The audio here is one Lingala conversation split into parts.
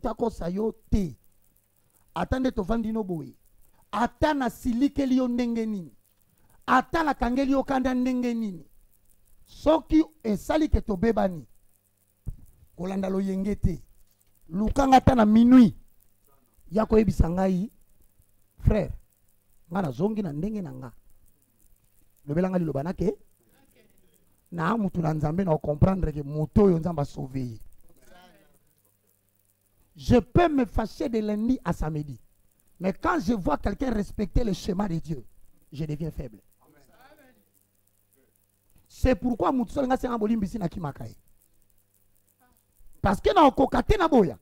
mutako sayo te. Attendez to vandino boy. Atana silikeli yo ndenge nini. Atala kangeli yo kanda ndenge nini. Soki esali ke to bebani. Kolanda lo yengete. Lukanga tana minuit. Yako ebisa ngai. Frère. Ngana zongi na ndenge na nga. Lobelanga lilobana ke. Na mutu na nzambe na comprendre que moto yo nzamba sauver. Je peux me fâcher de lundi à samedi. Mais quand je vois quelqu'un respecter le schéma de Dieu, je deviens faible. C'est pourquoi mutu so nga senga bolimbisi na kimakaye. Parce que na okokate na boya.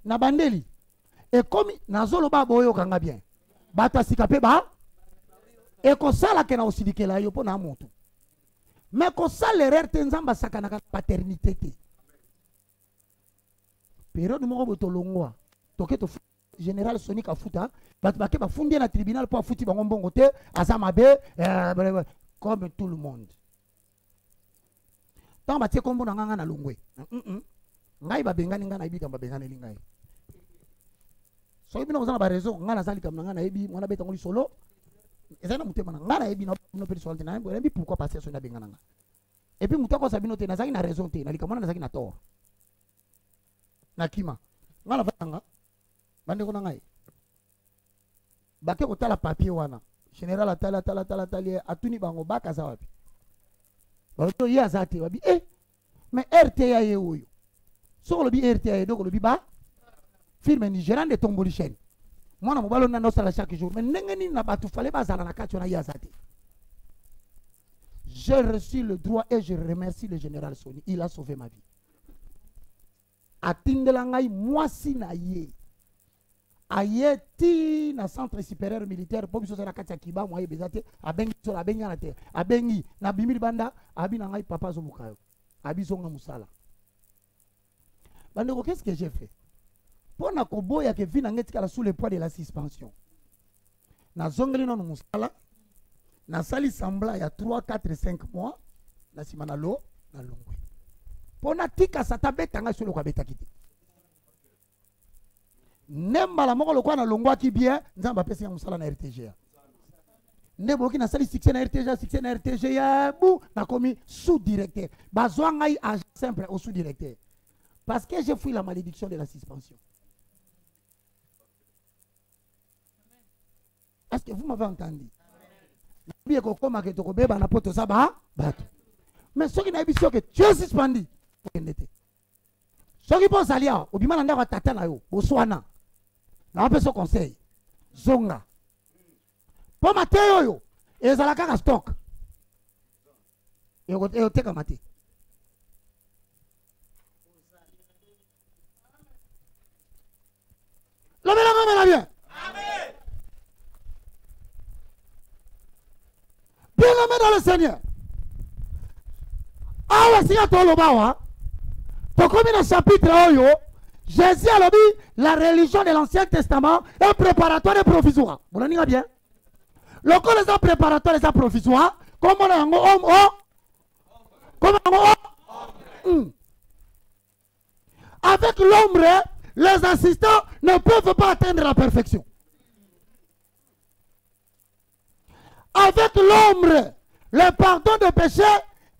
Na bandeli. Et comme nazolo ba boyo kanga bien. Bata sikape ba. Et ko sala ke na osidikela yo po na moto. Mais ko sala l'erreur te nzamba sakana ka paternité te. Période moko botolongwa. Toke to général Sonic afuta, bat ba ke ba fundi na tribunal po afuti bango mbongo te, azamabe comme tout le monde. Tant ba tie kombo na nganga na longwe. Ngai ba bengani ngana ibika ba bengani lingai. So ibino kozana ba raison ngana zali kam ngana ebi mwana beta ngoli solo. Ezana mutema na ngana ebi no personnalité na ebi pourquoi passer so na bengana nga. Et puis mutako sabino te na zaki na raison te na likamona na zaki na tort. Na kima. Ngana vanga bande kona ngai. Bake ko tala papier wana. Général atala atuni bango baka za wapi. Bato ya zate wabi mais RTA ye oyo. So lo bi RTA do ko lo bi ba firme Nigérian de tomboli chaîne. Moi na mobalo na no sala chaque jour mais ndenge na batu fale bazala na kati na ya zate. J'ai reçu le droit et je remercie le général Soni. Il a sauvé ma vie. Atindela ngai mwasi na ye. Ayeti na centre supérieur militaire pour biso na kati kiba moye bezate abengi so abengi na te abengi na bimiri banda abi na ngai papa zo bukayo abi zonga musala. Bandeko, qu'est-ce que j'ai fait? Pour na koboya ke vina ngeti kala sous le poids de la suspension. Na zongeli no musala na sali sambla ya 3 4 5 mois na simana lo na longwe. Pour na tika satabeta nga sur le kwa beta kiti. Nemba la moko lokwa na longwa ki bien nzamba pesi ya musala na RTG. Nebo ki na sali succès na RTG ya bu na komi sous-directeur. Bazwa ngai agent simple au sous-directeur. Parce que j'ai fui la malédiction de la suspension. Est-ce que vous m'avez entendu? Bien ko koma ke to ko beba na poto saba bato. Mais ce qui n'a pas que tu es suspendu. Ce qui pense à l'IA, au bimana ndako tata na yo, oswana. Na pe so conseil. Zonga. Po mateo yo, ezala kaka stock. E teka mate. L'homme bien. Amen. Bien-aimé dans le Seigneur. Ah ouais, c'est à toi le bawa. Donc comme dans le chapitre oyo, Jésus a dit la religion de l'Ancien Testament est préparatoire et provisoire. Vous l'avez bien. Le corps est préparatoire et provisoire. Comme on a un homme, comme un homme. Avec l'ombre, les assistants ne peuvent pas atteindre la perfection. Avec l'ombre, le pardon de péché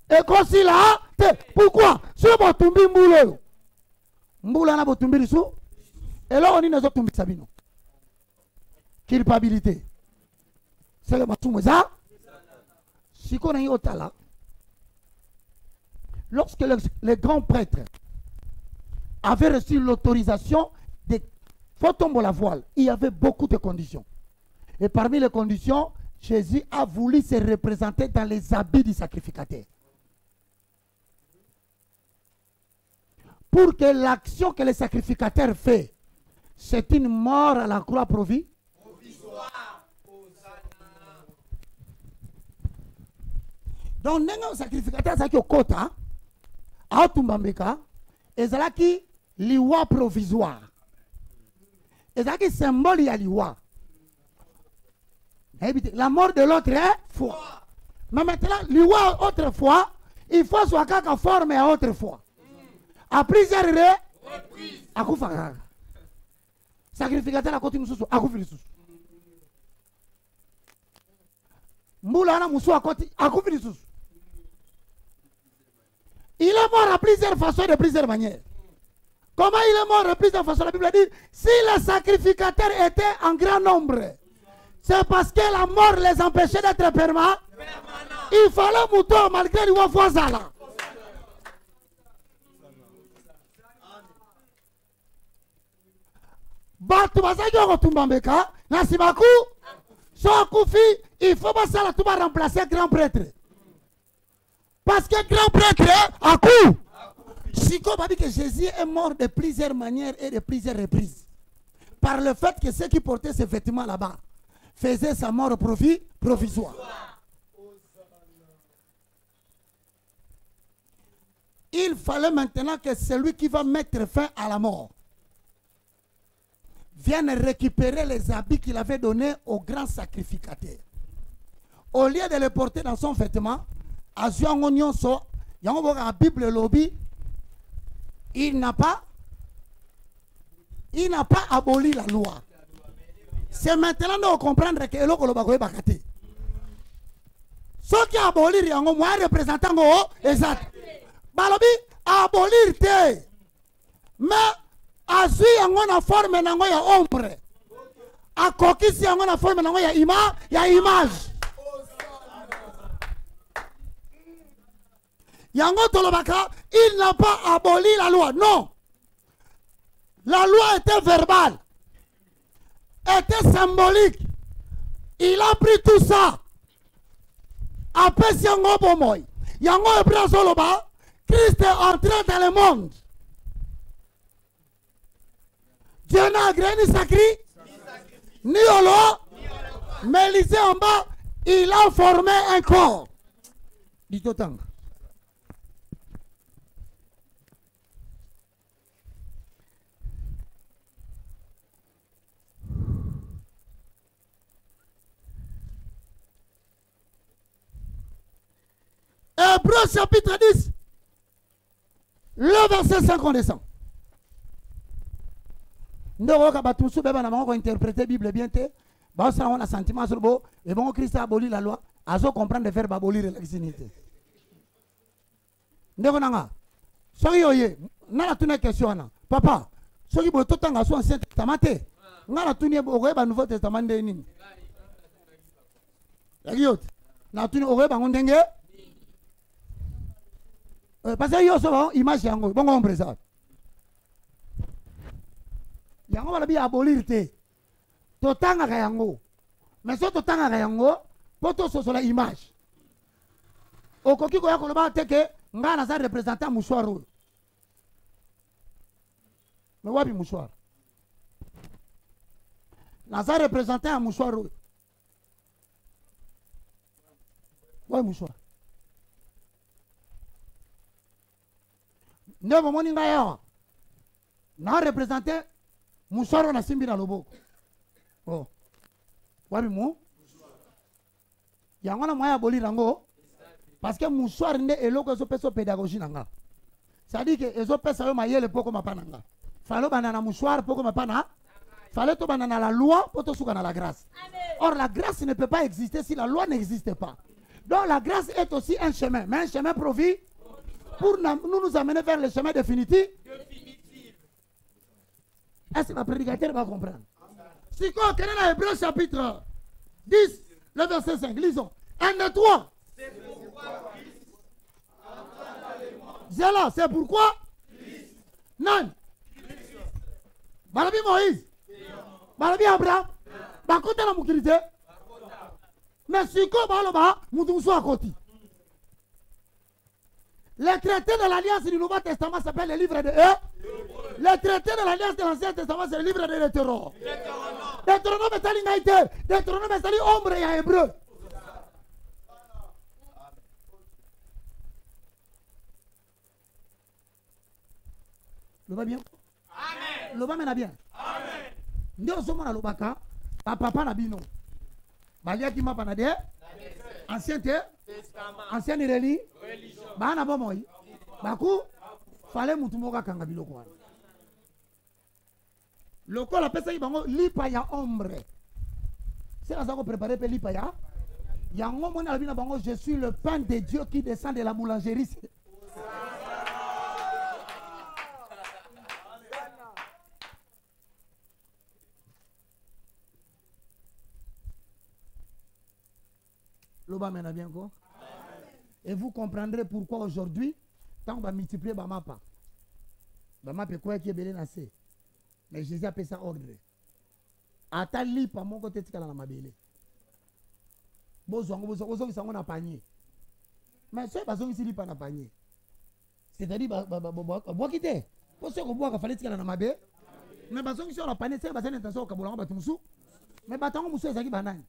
est conçu là. Pourquoi? Sur votre mboulou. Mboula na botumbi risu. Et là on est dans notre sabino. Culpabilité. C'est le matumeza. Si on est au tala. Lorsque les grands prêtres avaient reçu l'autorisation de faut tomber la voile, il y avait beaucoup de conditions. Et parmi les conditions, Jésus a voulu se représenter dans les habits du sacrificateur. Pour que l'action que le sacrificateur fait, c'est une mort à la croix provisoire. Donc, le sacrificateur, c'est au kota, à Tumbambeka, et c'est qui l'iwa provisoire. Et c'est qui symbole de l'iwa. La mort de l'autre est foi. Mais maintenant, l'iwa autrefois, Il faut soit kaka forme à autrefois. À plusieurs reprises. À coup faire. Sacrificateur à côté nous à coup faire. Moula na moussou à côté à coup faire. Il est mort à plusieurs façons, de plusieurs manières. Comment il est mort de plusieurs façons? La Bible dit, si les sacrificateurs étaient en grand nombre, c'est parce que la mort les empêchait d'être permanents. Il fallait mouton malgré lui voir ça là. Batu bazaki on tumbambeka, na simaku, so kufi, il faut pas ça là tout va remplacer grand prêtre. Parce que grand prêtre a coup. Si on dit que Jésus est mort de plusieurs manières et de plusieurs reprises, par le fait que ceux qui portaient ces vêtements là-bas faisaient sa mort provisoire. Il fallait maintenant que celui qui va mettre fin à la mort vienne récupérer les habits qu'il avait donnés au grand sacrificateur. Au lieu de les porter dans son vêtement, à la Bible lobby, il n'a pas aboli la loi. C'est maintenant de comprendre que l'eau est bakate. Ce qui a aboli, moi représentant exact. Balobi abolir te. Mais azui yango forme nango ya ombre. A kokisi yango na forme nango ya image. Yango tolobaka, il n'a pas aboli la loi. Non. La loi était verbale. Était symbolique. Il a pris tout ça. Après yango bomoy. Yango ebra soloba. Christ est entré dans le monde. Dieu n'a agréé ni sacré, ni olo, mais lisez en bas, il a formé un corps. Dites autant. Hébreux chapitre 10. Le verset 5 on descend. Nous avons interprété la Bible bien. Nous avons un sentiment sur le beau. Et bon, Christ a aboli la loi. Nous comprendre de faire abolir l'exinité. Nous avons une question. Papa, ce qui est tout le temps Ancien Testament, nous avons un Nouveau Testament. Nous avons un parce que yo so image yango bongo ombreza yango bala bi abolir te totanga ka yango mais so totanga ka yango poto so la image okoki ko yakolo ba te ke ngana za représenter mouchoir oyo mais wapi mouchoir na za représenter un mouchoir oyo wapi mouchoir. Nous avons représenté Moussoro na simbi na loboko. Oh. Wabi mou? Yango na moya boli rango. Parce que Moussoro ne eloko zo peso pédagogie nanga. Ça dit que ezo pesa yo mayele poko mapananga. Falo banana Moussoro poko mapana. Fallait to banana la loi poto suka na la grâce. Or la grâce ne peut pas exister si la loi n'existe pas. Donc la grâce est aussi un chemin, mais un chemin profit pour nous amener vers le chemin définitif. Est-ce que la prédicateur va comprendre? Si quoi, quel est l'Hébreu chapitre 10, le verset 5, lisons. 1 de 3. C'est pourquoi Christ entra dans les mondes. Zéla, c'est pourquoi Christ. Non. Balabi Moïse. Balabi Abraham. Bakota la moukilité. Mais si quoi, baloba, moutoumsou à côté. Les traités de l'Alliance du Nouveau Testament s'appellent les livres de eux. Les traités de l'Alliance de l'Ancien Testament, c'est le livre de l'Hétéro. L'Hétéronome est à l'Inaïté. L'Hétéronome est à l'Ombre et à Hébreu. Le va bien? Amen. Le va mena bien? Amen. Nous sommes à l'Obaka. Papa Nabino. Balia qui m'a panadé. Ancien Testament. Ancienne religion. Bana bomoi. Baku fallait mutumoka kanga biloko wana. Loko la pesa bango lipa ya ombre. C'est la zako préparer pe lipa ya. Yango mona la bina bango je suis le pain de Dieu qui descend de la boulangerie. Loba mena bien quoi. Et vous comprendrez pourquoi aujourd'hui, tant qu'on va multiplier Bamapa. Bamapa quoi qui est belé nassé. Mais Jésus appelle ça ordre. Atali pa mon côté tika na mabele. Bozongo qui sango na panier. Mais c'est pas zongi sili pa na panier. C'est-à-dire bois quitter. Pour ceux qui bois fallait tika na mabele. Mais bazongi sur la panier c'est pas une intention ka bolanga batumsu. Mais batango musu ezaki banani.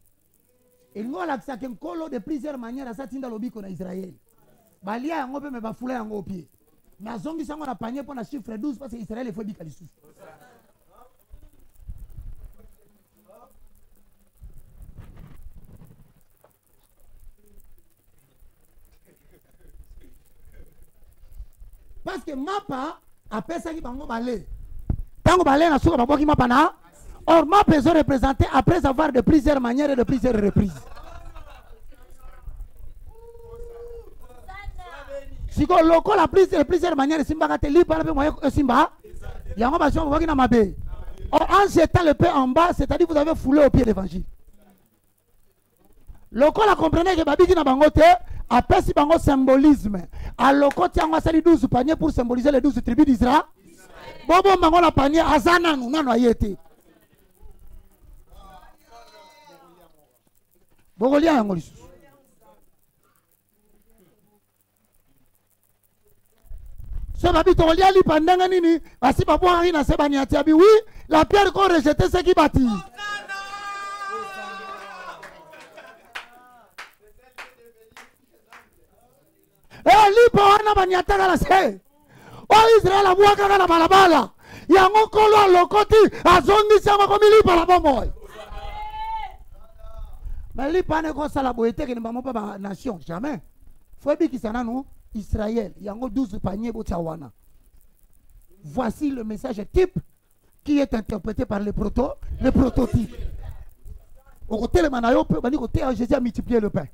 Il y a un colo de plusieurs manières à s'atteindre le bico en Israël. Balia yango pe me bafula yango pied. Mais zongi sango na panier pour na chiffre 12 parce que Israël faut bika lisu. Parce que Mapa appelle ça qui bango balé. Tango balé na souka baboki Mapa na. Or Mapa est représenté après avoir de plusieurs manières et de plusieurs reprises. Si ko loko la plusieurs manières simba ka te li par moyen simba. Yango ba son baboki na mabe. Or en jetant le pain en bas, c'est-à-dire vous avez foulé au pied l'évangile. Loko la comprenez que babiki na bango te. Après si bango symbolisme. A loko tiango sali 12 paniers pour symboliser les 12 tribus d'Israël. Bobo bango la panier azana nous nano ayete. Bogolia yango lisusu. So babi togolia li pandanga nini basi babo ari na sebani atiabi oui la pierre qu'on rejetait c'est qui bâtit. Lipo wana banyataka la se. O Israel abuaka kana balabala. Yango kolo lokoti azongi sama komi lipa la bomoy. Mais lipa ne ko sala boete ke mbamo pa nation jamais. Faut bi kisana nous Israël yango 12 paniers botawana. Voici le message type qui est interprété par les prototypes. Au côté le manayo peut bani côté Jésus a multiplié le pain.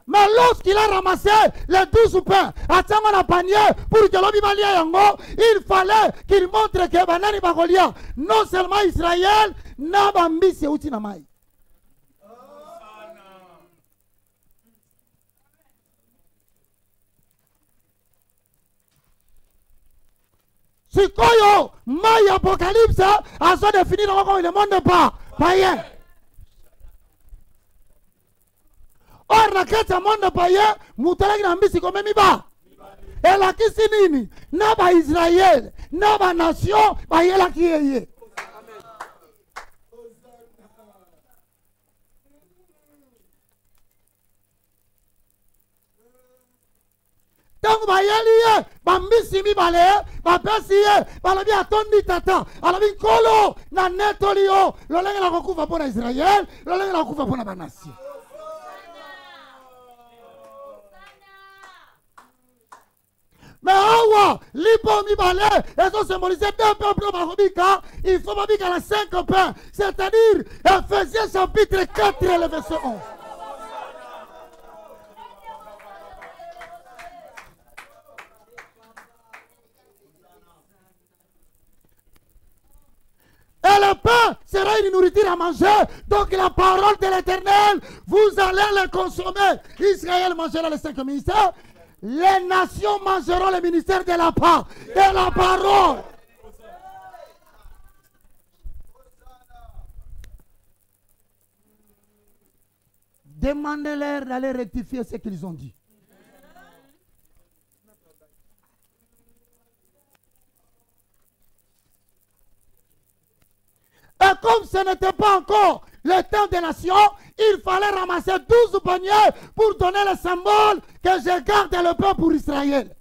Mais lorsqu'il a ramassé les 12 pains, à un panier, pour que l'homme yango, il fallait qu'il montre que Banani Bagolia, non seulement Israël, n'a bambi c'est outil namai. Si koyo, mai apocalypse, a se définir encore le monde pas, païen. Or na kati monde païen, mutalaki na mbisi comme miba. Et la kisi nini, na ba Israël, na ba nation, ba yela ki yeye. Donc ba yeli ba mbisi mi bale, ba pesi ba la bi atondi tata, ala bi kolo na netolio, lo lenga la kokufa pona Israël, lo lenga la kokufa pona ba nation. Mais awa, lipo mi balé, elles ont symbolisé deux peuples marobika, il faut babika la 5 pains, c'est-à-dire Ephésiens chapitre 4 et le verset 11. Et le pain sera une nourriture à manger. Donc la parole de l'Éternel, vous allez le consommer. Israël mangera les 5 ministères. Les nations mangeront le ministère de la paix, de la parole. Demandez-leur d'aller rectifier ce qu'ils ont dit. Et comme ce n'était pas encore le temps des nations, il fallait ramasser 12 paniers pour donner le symbole que je garde le pain pour Israël.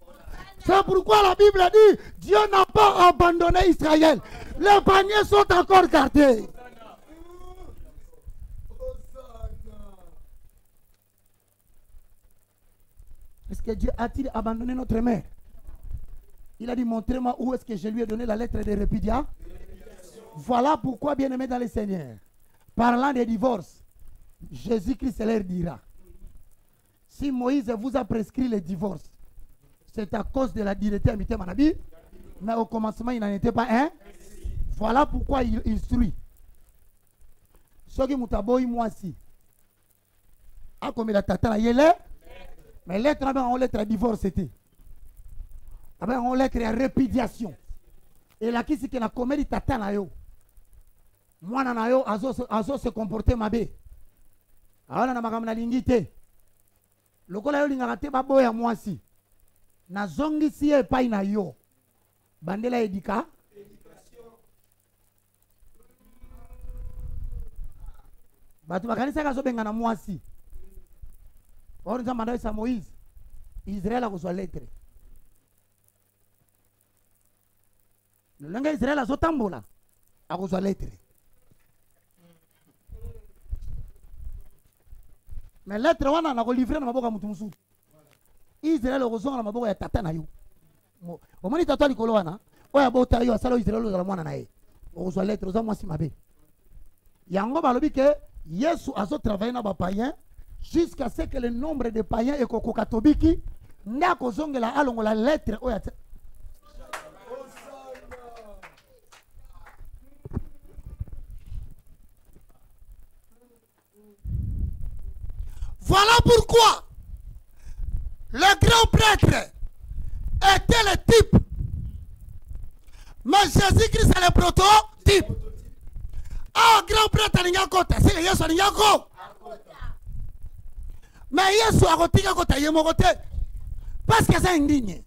C'est pourquoi la Bible dit, Dieu n'a pas abandonné Israël. Les paniers sont encore gardés. Est-ce que Dieu a-t-il abandonné notre mère? Il a dit, montrez-moi où est-ce que je lui ai donné la lettre de répudiation. Voilà pourquoi, bien-aimés dans le Seigneur, parlant des divorces, Jésus-Christ leur dira, si Moïse vous a prescrit le divorce, c'est à cause de la directive amitié Manabi, mais au commencement, il n'en était pas un. Voilà pourquoi il instruit. Ce qui mutaboy moi si. A comme il a tata yele, mais lettre on lettre divorce c'était. On lettre répudiation. Et là qui c'est que la comédie tata na yo. Moi na yo azo se comporter mabe. Alors na makamna lingité. Lokola yo lingaka te baboya moi si. Na zongi si e pai na yo. Bandela edika. Batu bakanisa kazo benga na moi si. Or nza mandayo sa Moïse. Israël a reçu lettre. Le langage Israël a zotambola. A reçu lettre. Mais lettre wana na ko livrer na maboka mutu mususu. Israël ozonga na maboka ya tata na yo. Omoni tata likolo wana. Oya bota yo asala Israël ozala mwana na ye. Reçu lettre oza mwasi mabe. Yango balobi ke Yesu azo travailler na ba païen jusqu'à ce que le nombre de païens et kokokatobiki n'a kozongela alongo la lettre oya. Voilà pourquoi le grand prêtre était le type, mais Jésus-Christ est le prototype. Ah, grand prêtre alinga kota, c'est le Yesu alinga ko. Mais Yesu a rotika kota yemo kote, parce que c'est indigne.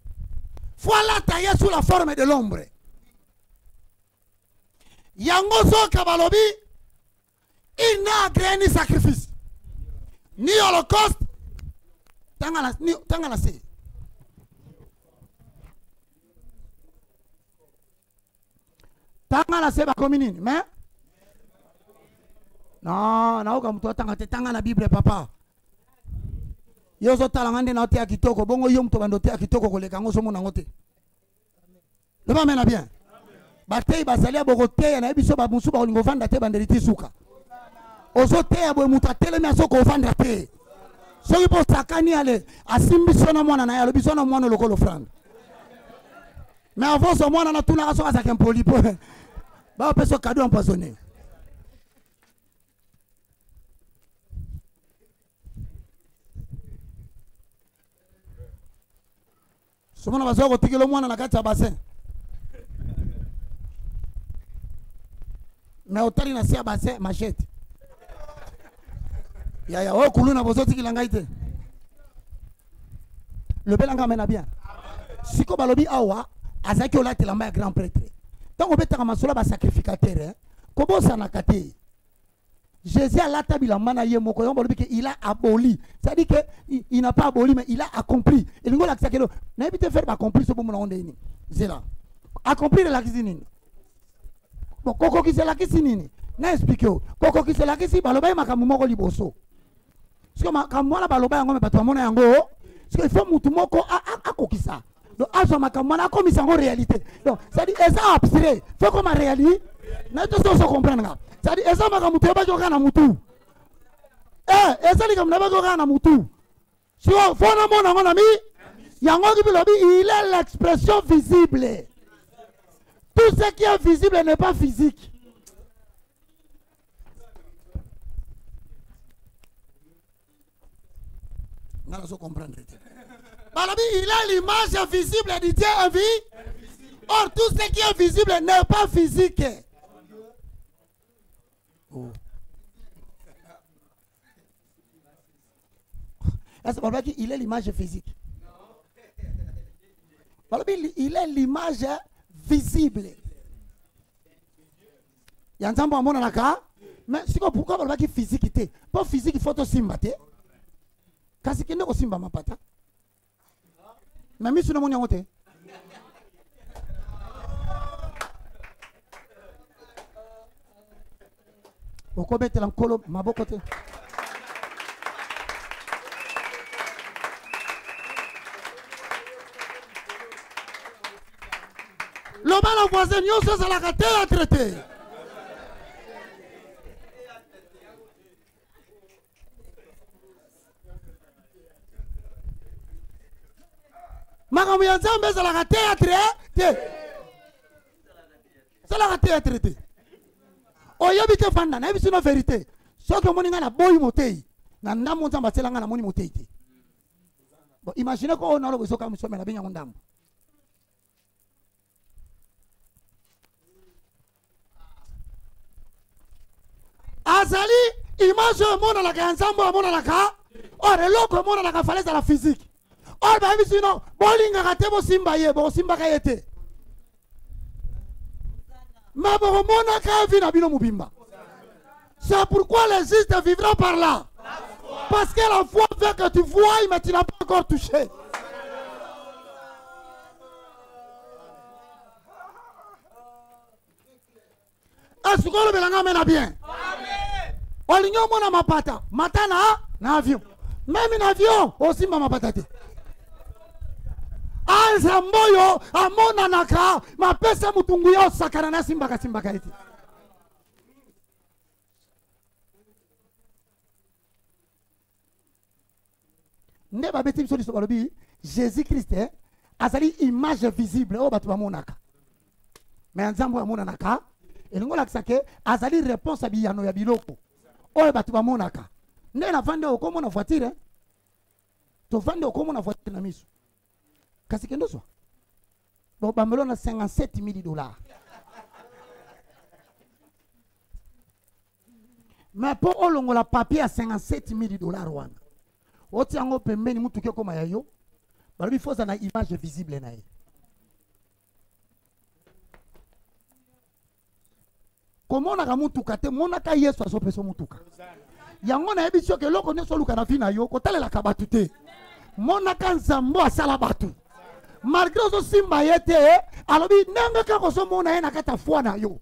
Voilà taillé sous la forme de l'ombre. Yango zo kabalobi, il n'a agréé ni sacrifice, ni holocauste, tangala se. Tangala se ba kominini, mais non, na oka mtu tanga na Bible papa. Yozo talangande na ote akitoko, bongo yo mtu bandote akitoko koleka ngo somo na ngote. Le ba mena bien. Batei basalia bokote na ebiso ba musu ba olingo vanda te banderiti suka. Ozo te abo mutu atelemi asoko vanda te. Soki po sakani ale asimbiso na mwana na ya lobiso na mwana lokolo franga. Mais avant ce mwana na tuna aso asa kempoli po. Ba peso cadeau empoisonné. Somona bazo ko tikelo mwana na kati ya bassin. Mais otali na sia bassin machette. Ya o kuluna bozo tikila ngaite. Le belanga mena bien. Siko balobi awa azaki olati lamba ya grand prêtre. Tant on betaka masolo ba sacrificateur hein. Kobo sana kate. Jésus a l'attabi mana ye moko yombo balobi ke il a aboli. Ça dit que il n'a pas aboli mais il a accompli. Et lingo la kisakelo na ebite faire accomplir ce bon monde ni. C'est là. Accomplir la kisini. Bon koko kisela kisini. Na expliquer. Koko kisela kisi baloba ye makamu moko liboso. Parce que makamwana baloba yango me bato amona yango. Parce qu'il faut mutu moko akokisa. Donc azo makamwana komisa ngo réalité. Donc ça dit eza abstrait. Faut comme réalité. Na to so comprendre. Ça dit eza makamu to ba joka na mutu. Eza li kamna ba joka na mutu. Si on faut na mona ngona mi yango ki bilobi il est l'expression visible. Tout ce qui est visible n'est pas physique. Comprendre. Il a l'image visible de Dieu en vie. Or, tout ce qui est visible n'est pas physique. Oh. Est-ce qu'il est l'image physique? Il est l'image visible. Il y a un temps pour moi dans la mais c'est pourquoi on va dire physique? Pas physique, il faut aussi mbater. Kasi kende ko simba mapata. Na misu na moni ngote. Oko betela nkolo maboko te. na voisin nyonso ezalaka théâtre te. Makambo ya Nzambe ezalaka théâtre te. Ezalaka théâtre te. Oyebi te fanda na yebi sino vérité. Soki omoni nga na boyi motei na ndambo Nzambe atela nga na moni motei te. Bon, imaginez ko on a le soka musome na benyango ndambo. Azali image mona la ka Nzambe mona la ka. Or eloko mona la ka falaise la physique. Or ba yebi sino bolinga ka te bo simba ye bo simba ka yete. Ma bo mona ka vi na bino mubimba. C'est pourquoi les justes vivront par là. Parce que la foi fait que tu vois, mais tu n'as pas encore touché. Est-ce que le belanga mène bien? Oligno mona mapata. Matana na avion. Même un avion aussi mama patate. Anza moyo amona naka mapesa mutungu yo sakana na simbaka simbaka eti. Ne ba beti biso liso balobi Jésus-Christ azali image visible o batu bamonaka. Mais Nzambo amonanaka elingo lakisa ke azali réponse abiyano ya biloko o batu bamonaka. Ne na vande okomo na voiture to vande okomo na voiture na miso. Kasi kendo so. Bo bamelo na $57,000. Mais pour olongola papier à $57,000 wana. Oti yango pembeni mutu ke koma yayo. Balobi foza na image visible na ye. Komona ka mutuka te mona ka Yesu asopeso mutuka. Yango na yebisio ke loko nyonso luka na fina yo kotalela ka batu te. Mona ka Nzambo asala batu. Malgré zo simba yete alobi nanga ka koso mona ye na kata foi na yo.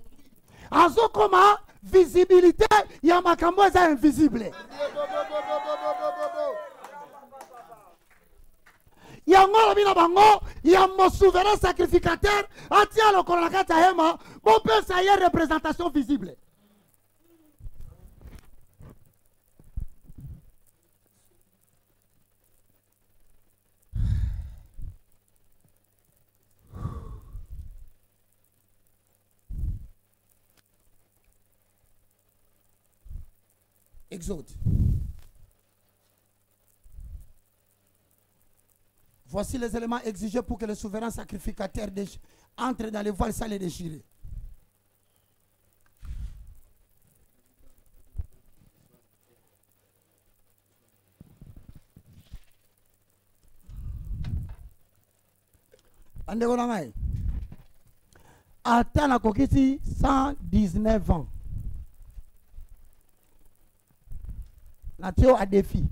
Azo koma visibilité ya makambo eza invisible. Yango lobina bango ya mon souverain sacrificateur atia le kolakata hema bon peut ça y est représentation visible. Exode. Voici les éléments exigés pour que le souverain sacrificateur entre dans les voiles sales et déchirées. Attends la coquille 119 ans. Natio a défi.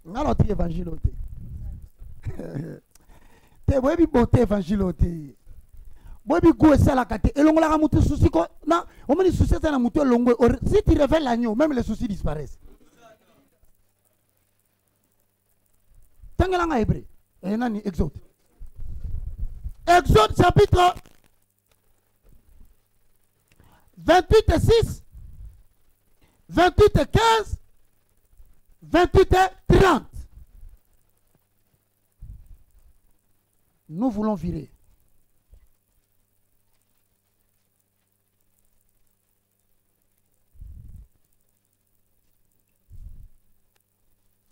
Ngalo ti évangile te. Te boyebi bote évangile te. Boyebi go esala kate elongola ka mutu souci ko na omoni souci na mutu elongwe si tu révèles l'agneau même les soucis disparaissent. Tangela nga hébreu. Et nani Exode. Exode chapitre 28 et 6 28 et 15 28 et 30. Nous voulons virer.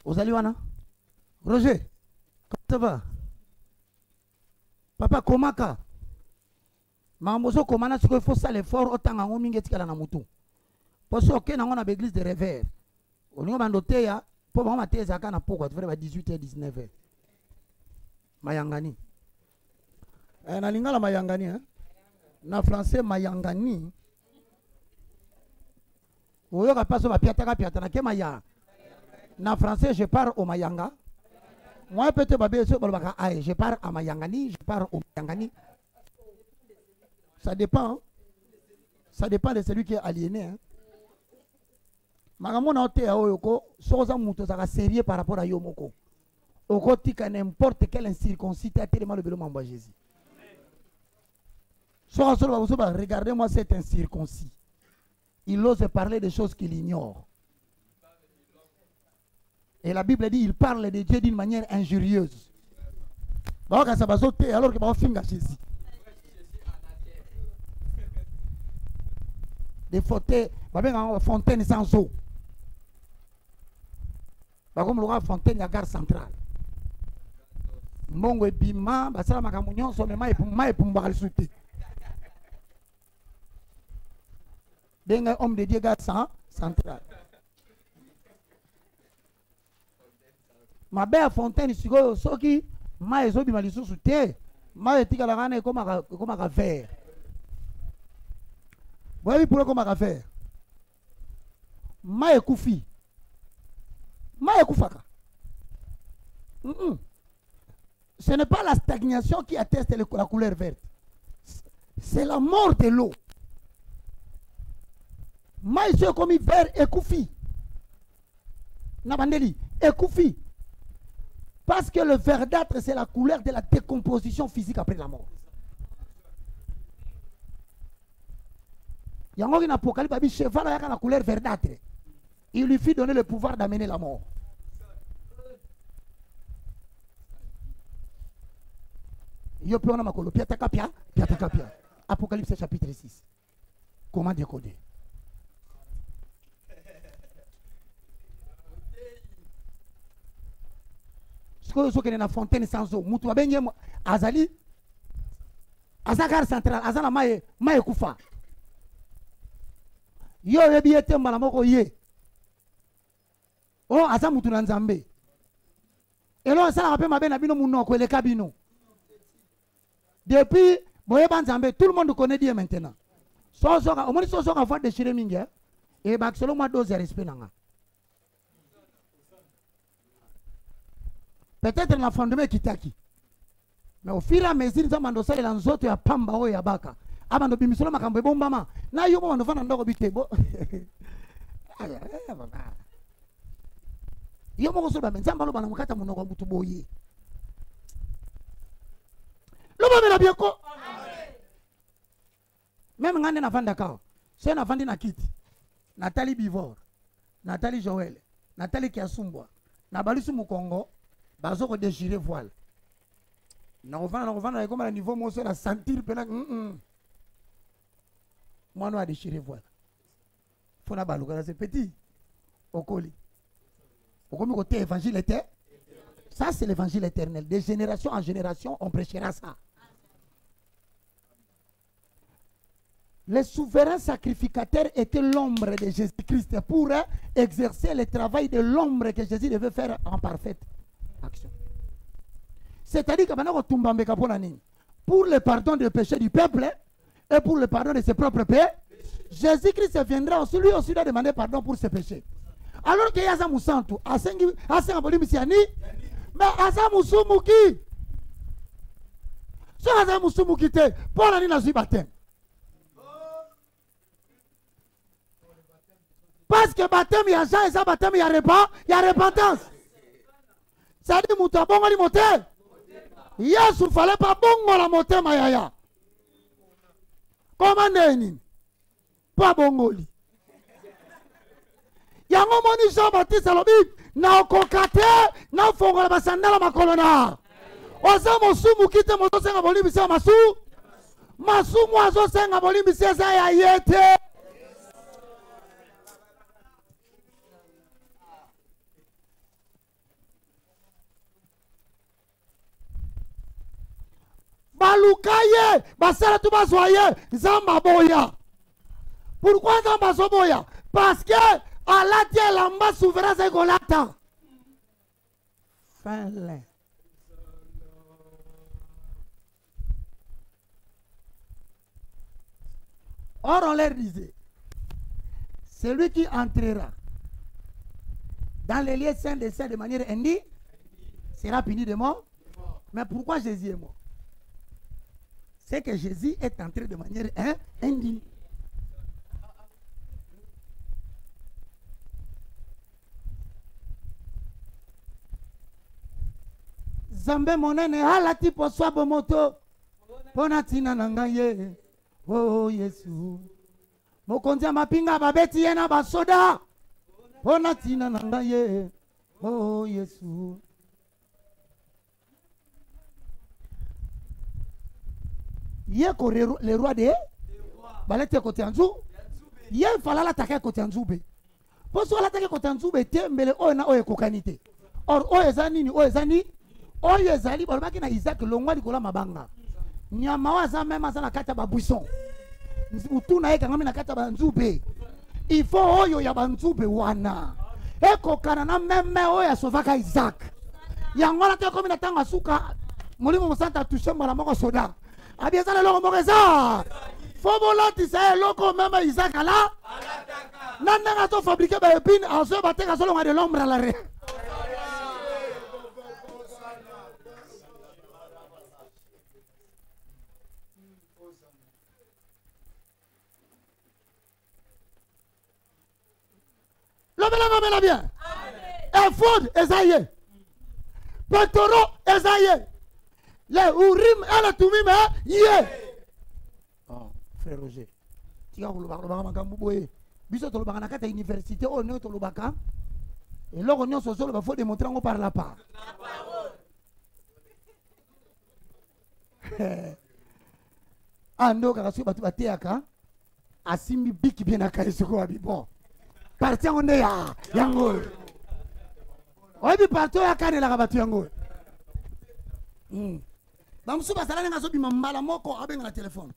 Ozaliwana? Roger, comment ça va? Papa, comment ça? Mamozo, comment il faut ça l'effort autant en mingi tika na mutu. Parce que on a l'église de Revers. On a bandoté ya pour moi maté zaka na poko tu fais 18 et 19 h. Mayangani. Na lingala mayangani hein. Na français mayangani. Oyo ka paso ba piata na ke maya. Na français je pars au mayanga. Moi peut-être babé so balbaka ai je pars à mayangani, je pars au mayangani. Ça dépend. Hein? Ça dépend de celui qui est aliéné hein. Magamona ote ya oyoko soza muto zaka sérieux par rapport à yomoko. Oko tika n'importe quel incirconcis tellement le belo mamba Jésus. Regardez-moi cet incirconcis. Il ose parler des choses qu'il ignore. Et la Bible dit il parle de Dieu d'une manière injurieuse. Alors que Jésus. Des fontaines sans eau. Comme le fontaine à gare centrale. Mongo ebima basala makambo nyonso me mai epumba lisuti. Benga homme de Dieu gare centrale. Ma belle fontaine sikoyo soki mai ezobima lisusu te. Mai etikala kana ekomaka vert. Voyez pour comment faire. Mai ekufi. Mai ekufaka. Ce n'est pas la stagnation qui atteste la couleur verte. C'est la mort de l'eau. Mai se comme vert ekufi. Nabandeli ekufi. Parce que le verdâtre c'est la couleur de la décomposition physique après la mort. Il y a un apocalypse qui cheval avec la couleur verdâtre. Il lui fit donner le pouvoir d'amener la mort. Apocalypse chapitre 6. Comment décoder? Ce que est dans la fontaine sans eau, Moutou Azali, Azakar central, Azana Maye Koufa. Yo yebi ete malamoko ye. Oh asa mutu na nzambe. Elo asa rappelle ma bena bino munoko le kabino. Depuis boye banzambe tout le monde connaît Dieu maintenant. Sosoka omoni sosoka fa déchirer mingi et ba selon moi dose respect nanga. Peut-être na fondement kitaki. Mais au fur et à mesure ça mando sala na nzoto ya pamba o ya baka. Abando bimisolo makambo ebombama na yo mo ndofana ndoko bitebo yo mo kosoba menzamba lo bana mukata munoko mutu boye lo ba mena bien ko amen. Même ngane na vanda ka c'est na vandi na kiti Nathalie Bivor, Nathalie Joël, Nathalie Kiasumbwa na balisu mukongo bazo ko déchirer voile na revendre comme à niveau mo la sentir pena moi, on a déchiré voile. Faut na balouka, c'est petit. Au colis. Au côté évangile éternel. Ça, c'est l'évangile éternel. De génération en génération, on prêchera ça. Le souverain sacrificateur était l'ombre de Jésus-Christ pour exercer le travail de l'ombre que Jésus devait faire en parfaite action. C'est-à-dire que pour le pardon des péchés du peuple, et pour le pardon de ses propres péchés, Jésus-Christ viendra aussi, lui aussi doit demander pardon pour ses péchés. Alors que Yaza Moussantou, Asengi Bolimissiani, mais Asa Moussoumoukki, ce Asa Moussoumoukki, pour l'année n'a baptême. Parce que baptême, il y a ça et ça, baptême, il y a repentance. Ça dit, Mouta Bongo li moté. Yes, il ne fallait pas Bongo la moté, Mayaya. Comment n'est-il pas Bongoli? Yango moni Jean Baptiste alobi na okokate na fongola basandala makolona. Oza mosumu kite mozo senga bolimi se masu. Masumu azo senga bolimi se za ya yete. Balukaye, basala tu basoye, zamba boya. Pourquoi zamba soboya? Parce que Allah dit l'amba souverain c'est Golata. Fin là. Or on leur disait, celui qui entrera dans les lieux saints des saints de manière indigne sera puni de mort. Mais pourquoi Jésus est mort? C'est que Jésus est entré de manière indigne. Zambe monene halati poswa bomoto ponatina nangaye Oh Yesu. Mokonzi mapinga babeti yena basoda. Pona tina nanga ye. Oh Yesu. Yeko le roi de balete kote anzu. Ye falala take kote anzube. Poso la take kote anzube tembele o na o ekokanite. Or o ezani ni o ezani o ezali balobaki na Isaac longwa likola mabanga. Nyama waza mema sana kata ba buisson. Mutu na eka ngami na kata ba nzube. Ifo oyo ya ba nzube wana. Eko kana na meme oyo ya sovaka Isaac. Yangola te komi na tanga suka. Molimo mosanta touche mala moko soda. Abieza na loko moko eza. Fobola tisa loko meme Isaac ala. Nanda nga to fabriquer ba épine aso bateka solo nga de l'ombre à l'arrêt. Lobela bien. Ephod Esaïe. Petoro Esaïe. Les Urim et les Tumim yé. Oh, frère Roger. Tika kolobaka makambo boye. Biso tolobaka na kata université o ne tolobaka. Et là on est solo faut démontrer ngo par la part. Ando kaka so batu bateaka. Asimbi biki bien akaisoko abi bon. Parti on est ya yango. Obi parti ya kanela ka batu yango. Bamusu basala nga so bima mbala moko abenga na téléphone.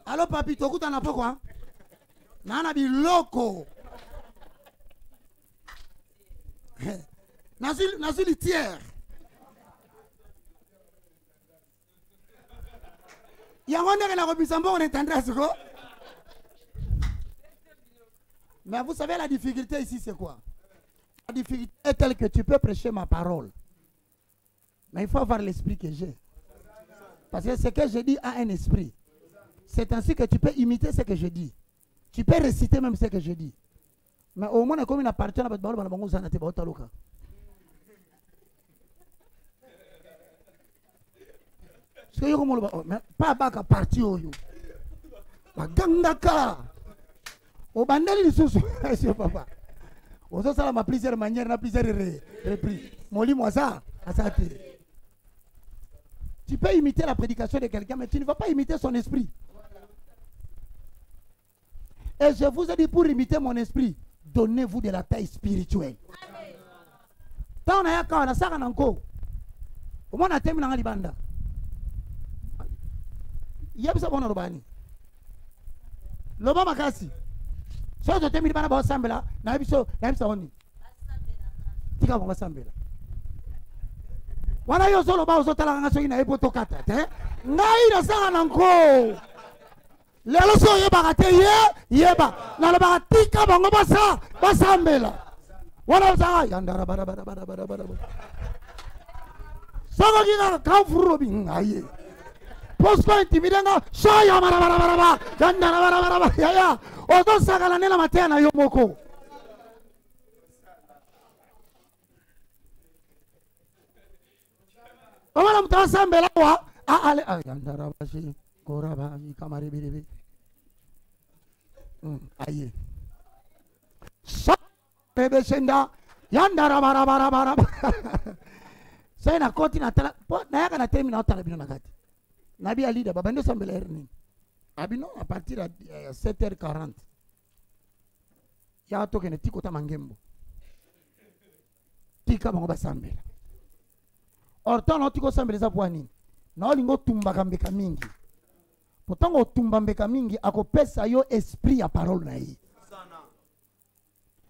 Allo papi tokuta na poko nana biloko. Nasu litière. Yango ndeke na kobisa mbongo na tendresse ko. Mais vous savez la difficulté ici c'est quoi? La difficulté est telle que tu peux prêcher ma parole. Mais il faut avoir l'esprit que j'ai. Parce que ce que je dis a un esprit. C'est ainsi que tu peux imiter ce que je dis. Tu peux réciter même ce que je dis. Mais au moins, comme il appartient à votre parole, on va te loka. Pas baka parti oyo. Bagangaka. Au bandeli sous papa. Ozo sala ma plusieurs manières, na plusieurs repris. Moli moi ça, asate. Tu peux imiter la prédication de quelqu'un, mais tu ne vas pas imiter son esprit. Et je vous ai dit, pour imiter mon esprit, donnez-vous de la taille spirituelle. Tant on a quand on a ça encore. Au moins on a terminé dans libanda. Il y a ça bon robani. Loba makasi. So to terminé bana ba sambela, na biso oni. Tika ba sambela. Wana yo solo ba uzotala nga so ina epoto kata, ngai na sanga nanko. Lelo so yeba kate yeba na ba tika bango basambela. Wana sanga yandara bara. Sanga kina ka furobi ngai. Posko intimidanga shaya bara yandara bara ya. Odo sagala nela matena yo moko. Omana mtasambela wa ale yandara bashi koraba kamari bibi. Aye. Sa bebe senda yandara bara. Sai na koti na tala na yaka na termina otala bino na kati. Nabi alida baba ndo sambela erni. Abino à partir à 7h40. Ya to kene tikota mangembo. Tika bango basambela. Orton no tiko sambela za bwani. Na olingo tumbaka mbeka mingi. Potango tumba mbeka mingi akopesa yo esprit ya parole na ye.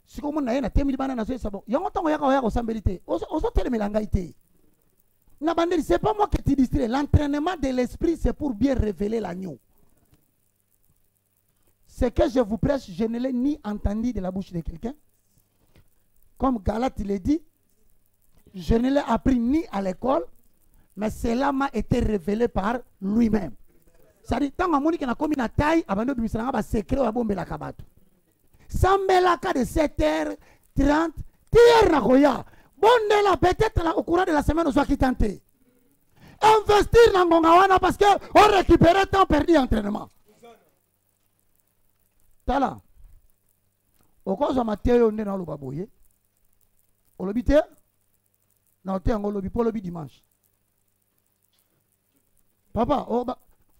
Siko mona ye na temili bana na so sabo. Yango tango yaka ko sambelite. Oso telemela ngai te. Na bandeli c'est pas moi qui te distrait. L'entraînement de l'esprit c'est pour bien révéler l'agneau. Ce que je vous prêche, je ne l'ai ni entendu de la bouche de quelqu'un. Comme Galate l'a dit, je ne l'ai appris ni à l'école, mais cela m'a été révélé par lui-même. C'est-à-dire, tant que na komi na taille, abando bimisanga ba secret wa bombe la kabato. Sambela ka de 7h30, tier na koya. Bonde la peut-être au courant de la semaine, on soit qui tenté. Investir dans Gongawana parce que on récupère temps perdu d'entraînement. tala okozwa mateyo nde na oloba boye olobi te na ote yango olobi po olobi dimanche papa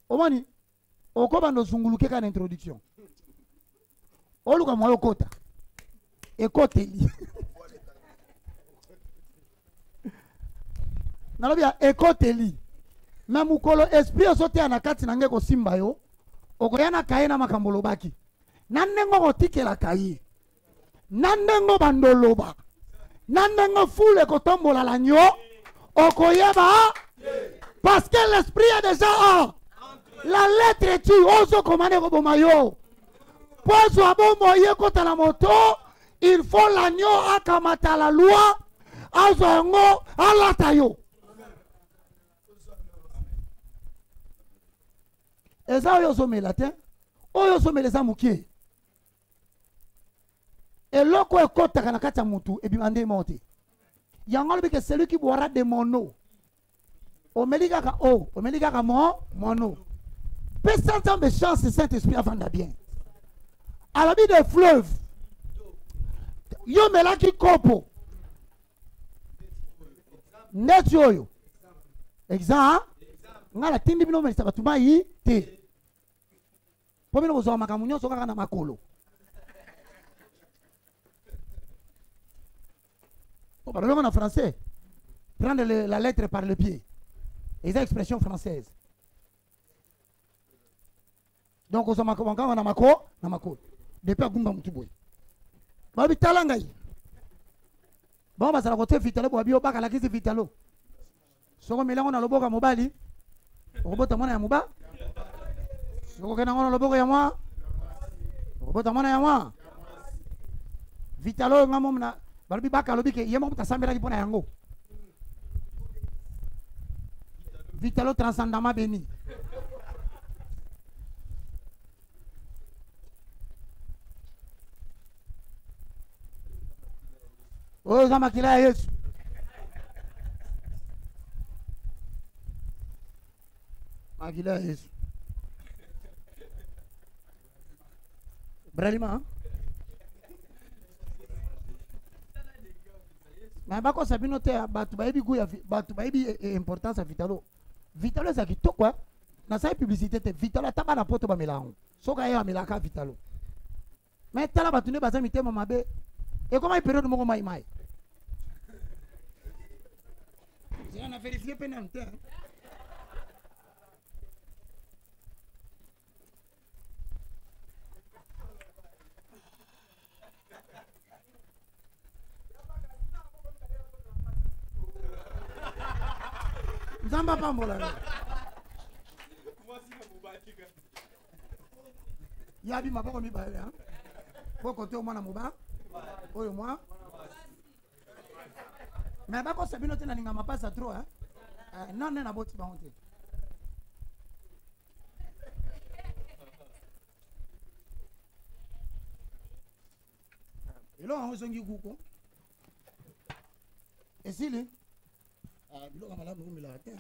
omani okobanda ozunguluke ka na introduction oluka mwa okota ekoteli nalobi ya ekoteli na mukolo esprit ozoteya na kati na nge kosimba yo okoya na kaye na makambo olobaki na ndenge okotikelaka ye na ndenge bandoloba na ndenge fule ekotombola la nyo okoyeba parce que l'esprit est déjà la lettre tu ozo komane koboma yo pozo abombo ye kota na moto il faut l'agneau akamata la loi azo yango alata yo eza oyo ozomela te oyo ozomela eza mokie eloko ekotaka na kati ya mutu ebima nde mo te yango alobi ke celui qui boira de mon eau omeli kaka o omeli kaka mon eau pesa nzambe chance Saint-Esprit avanda bien alobi de fleuve yo melaki kopo ndeti oyo exemple nga natindi bino omelisa bato mai te mpo bino bozwa makambo nyonso kaka na makolo balobaka na français prendre la lettre par le pied eza expression française donc ozwa makambo na makolo depuis agumba mutu boye babi tala ngai bango bazala kote vitalo boabi obakalakisi vitalo soko melango na loboko ya mobali okobota mwana ya moba okokenda ngo na loboko ya mwa okobota mwana ya mwa vitalo nga momu na balobi baka alobi ke ye moko tasambelaki mpo na yango vitalo transcendama beni oyo eza makila ya Yesu makila ya Yesu bralima na bakosa bino te bato bayebi gu ya bato bayebi importance ya vitalo vitalo eza kitoko nasali publicité te vitalo ata bana poto bamela yango soki aye bamelaka vitalo me tala bato nde baza mitema mabe ekoma période moko mai na vérifier pe nanu te nzamba pambola yabi maboko mibale poko te omwana moba oyo mwa mais bakosa bino te na ninga mapasa trop non ne na boti bango te elo yango ezongi kuko esili biloko malamu komilaka te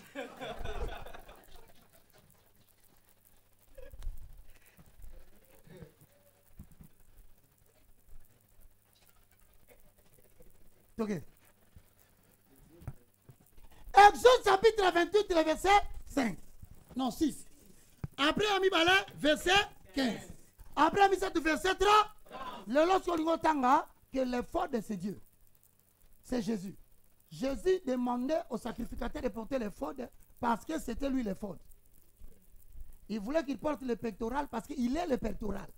ok Exode chapitre 28, le verset 5. Non, 6. Après, Ami Balé, verset 15. Après, Ami 7, verset 3. Le lorsqu'on tanga que l'effort de ce Dieu, c'est Jésus. Jésus demandait au sacrificateur de porter l'effort parce que c'était lui l'effort. Il voulait qu'il porte le pectoral parce qu'il est le pectoral.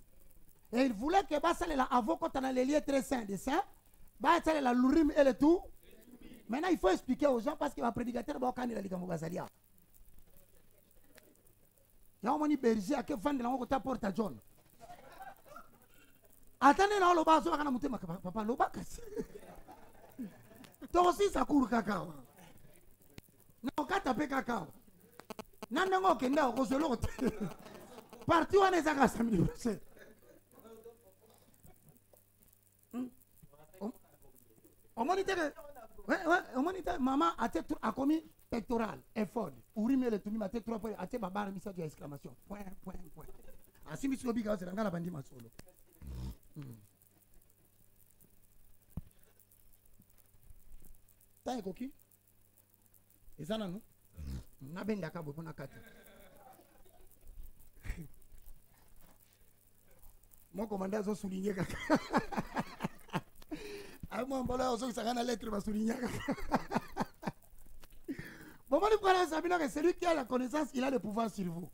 Et il voulait que Bassale la avant quand on a les liens très saints des saints, Bassale la l'urim et le tout. Maintenant, il faut expliquer aux gens parce que le prédicateur va quand il a dit qu'il y a un berger à quel fan de la porte à John. Attendez, là, le bas, on va monter ma papa, le bas. Toi aussi, ça court cacao. Non, quand tu as cacao. Non, non, non, non, non, non, partout, on est à 5 000. On moniteur. On moniteur, maman a commis pectoral, effort. Ourimé le toumi, a été 3 points, a été babar, mis ça d'exclamation. Point. Ainsi, monsieur Obiga, c'est un gars la bandit, ma solo. eza ekoki eza nanu nabendaka boye mpona kati moko manda azosouligne kaka mwa mbala ozokisaka na lettre basouligne kaka bomoni mkwana sabina que celui qui a la connaissance il a le pouvoir sur vous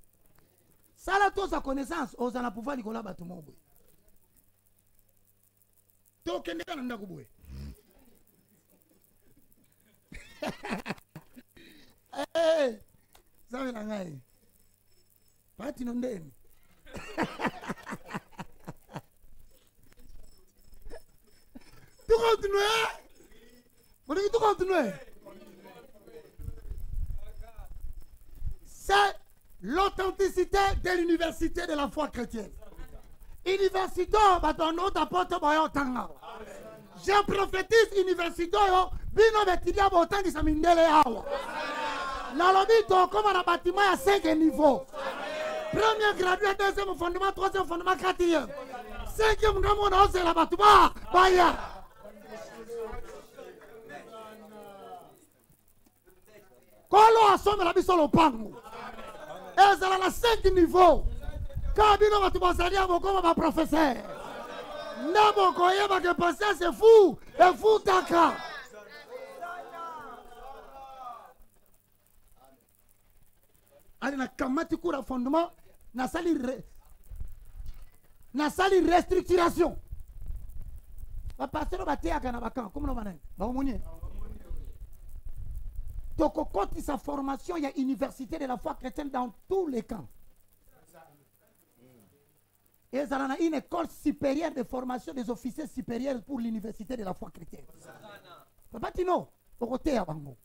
sala to sa connaissance ozana pouvoir likola bato mo boye tokendeka na ndako boye zawe na ngai pati no ndeni tu continues mon tu continues c'est l'authenticité de l'université de la foi chrétienne. Université, je prophétise université, bino betidia botangi sa mindele hawa. La lobito comme un bâtiment à 5 niveaux. Premier gradué, deuxième fondement, troisième fondement, quatrième. Cinquième fondement, c'est la bâtiment. Baya. Kolo asome la biso lopango. Ezala na 5 niveaux. Kabino batubasalia bokoma ba professeur. Ndabo koyeba que passer c'est fou, et fou taka. Ali na kamati kura fondement na sali restructuration. Ba pasteur ba teaka na bakan, comme no banane. Ba omonie. Donc, quand il sa formation, il y a université de la foi chrétienne dans tous les camps. Et ça a une école supérieure de formation des officiers supérieurs pour l'université de la foi chrétienne. Papa Tino, au côté à Bango.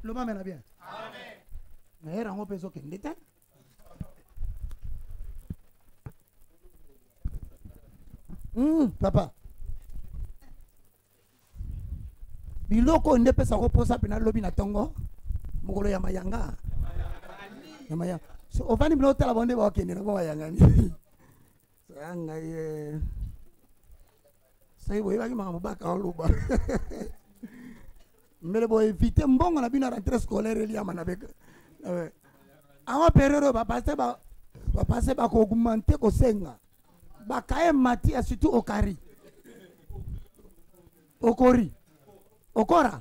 Le m'a bien. Amen. Mais il y a un peu de détail. Papa biloko nde pesa ko posa pena lobi na tongo mokolo ya mayanga ya maya so ovani bilo tala bonde ba okende na ba yanga ni sanga ye sai boye ba ki mama baka oluba mbele boye inviter mbongo na bino rentrée scolaire li ama na beka awa perero ba passer ba ko augmenter ko senga bakaye mati ya surtout okari okori okora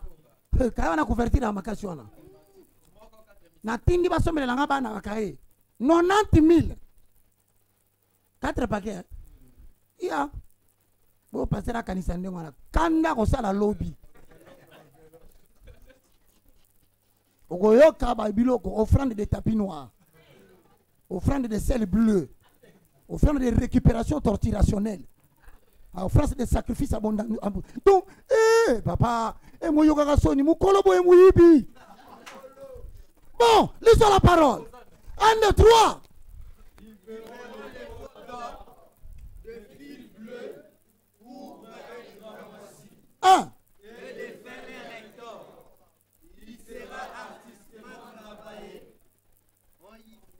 kaya na couverture ya makasi wana na tindi basomela nga bana bakaye 90,000 4 paquets ya bo passer kanisa ndenge wana kanda ko sala lobby okoyoka ba biloko offrande de tapis noir offrande de sel bleu offrande de récupération torturationnelle, offrande de sacrifice abondant. Donc, papa, moi yoga soni, mou kolobo et mouibi. Bon, lisons la parole. 1, 2, 3. Un.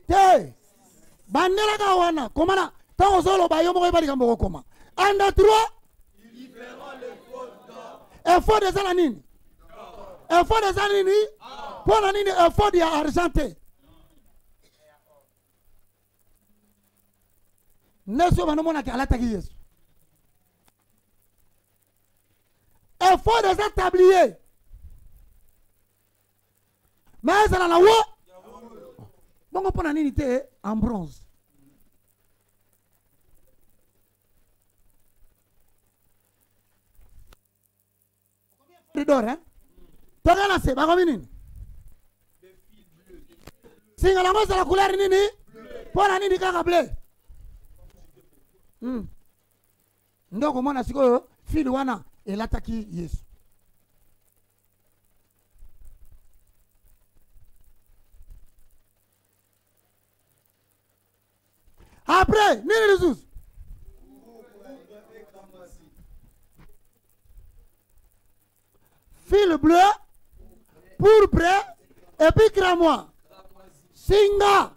Deux. Bandela kawana komana tango solo bayo moko ebali kambo koma anda 3 ils verront le faux d'or effort de ça nini effort de ça nini pour la nini effort de argenté neso banomona ka alata ki Yesu effort de ça tablier mais ça la wo bongo pour la nini te en bronze. D'or, hein? Toga na se, bako minini? Singa la mosa la couleur nini? Pona nini kaka bleu? Ndoko mona siko fili wana elataki Yesu. Après, nini Jésus? Fil bleu, pourpre, et puis cramois. Singa.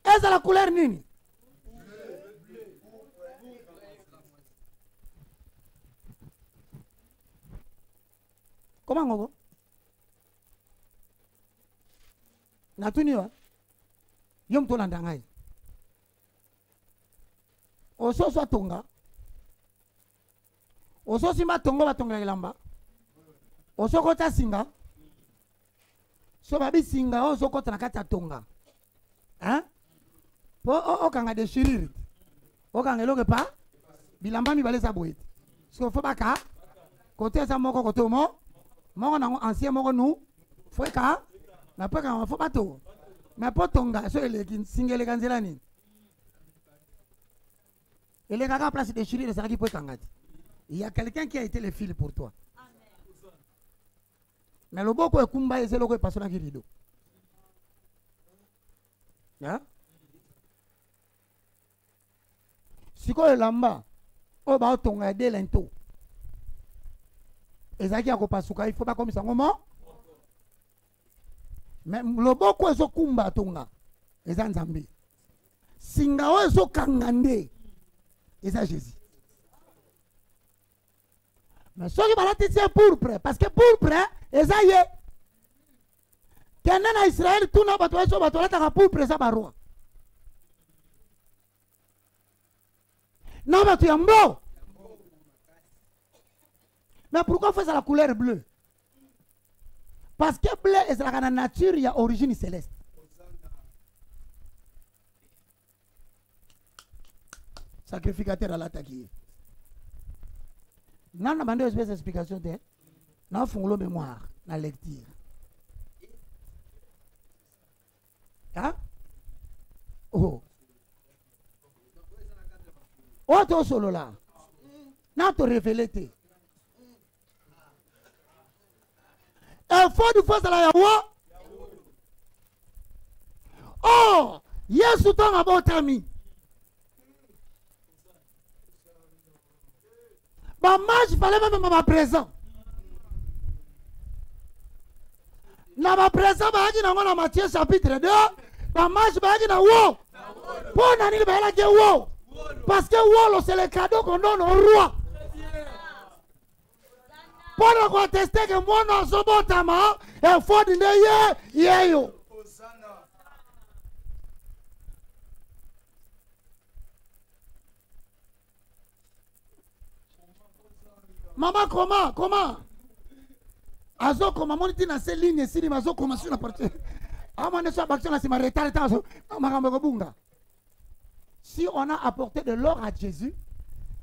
Eza la couleur nini? Comment on va? Natuni wa? Yom to landangai. Oso so tonga. Oso simba tongo ba tonga ilamba. Oso kota singa. So babi singa oso kota nakata tonga. Hein? Po o kanga de shiriri. O kanga loke pa bilamba mi baleza boyet. So fo baka côté sa moko koto mo. Moko na ancien moko nu. Fo ka na pa ka fo bato. Mais po tonga so ele singele kanzela ni. Ele kaka place de shiriri ça qui peut kangati. Il y a quelqu'un qui a été le fil pour toi. Mais le boko ekumba eze loko epasona ki rido. Ya? Siko elamba o ba tonga de lento. Ezaki akopasuka il faut pas comme ça ngomo. Mais le boko ezo kumba tonga. Eza nzambe. Singa o ezo kangande. Eza Jésus. Mais ceux qui parlent c'est pourpre parce que pourpre eza ye. Kena na Israël tout na bato so bato la ta pourpre ça barua. Non bato yambo. Mais pourquoi faire ça la couleur bleue? Parce que bleu est la nature, il y a origine céleste. Sacrificateur à l'attaquer. Non, on a demandé une explication de. Non, on le mémoire, la lecture. Hein? Oh. Oh, tu es solo là. Non, tu révélé. Il faut du force à la Yahweh. Oh, yes, tu t'en as bon ami. Ma marche, il fallait même ma présent. Na ma présent, il y a Matthieu chapitre 2. Ma marche, il y a wo. Pour nani il y a wo. Parce que wo, c'est le cadeau qu'on donne au roi. Pour contester que moi, non, ce bon tama, il faut dire yo. Maman, comment? Azo, comment on dit dans ces lignes ici, azo, comment sur la partie. Si on a apporté de l'or à Jésus,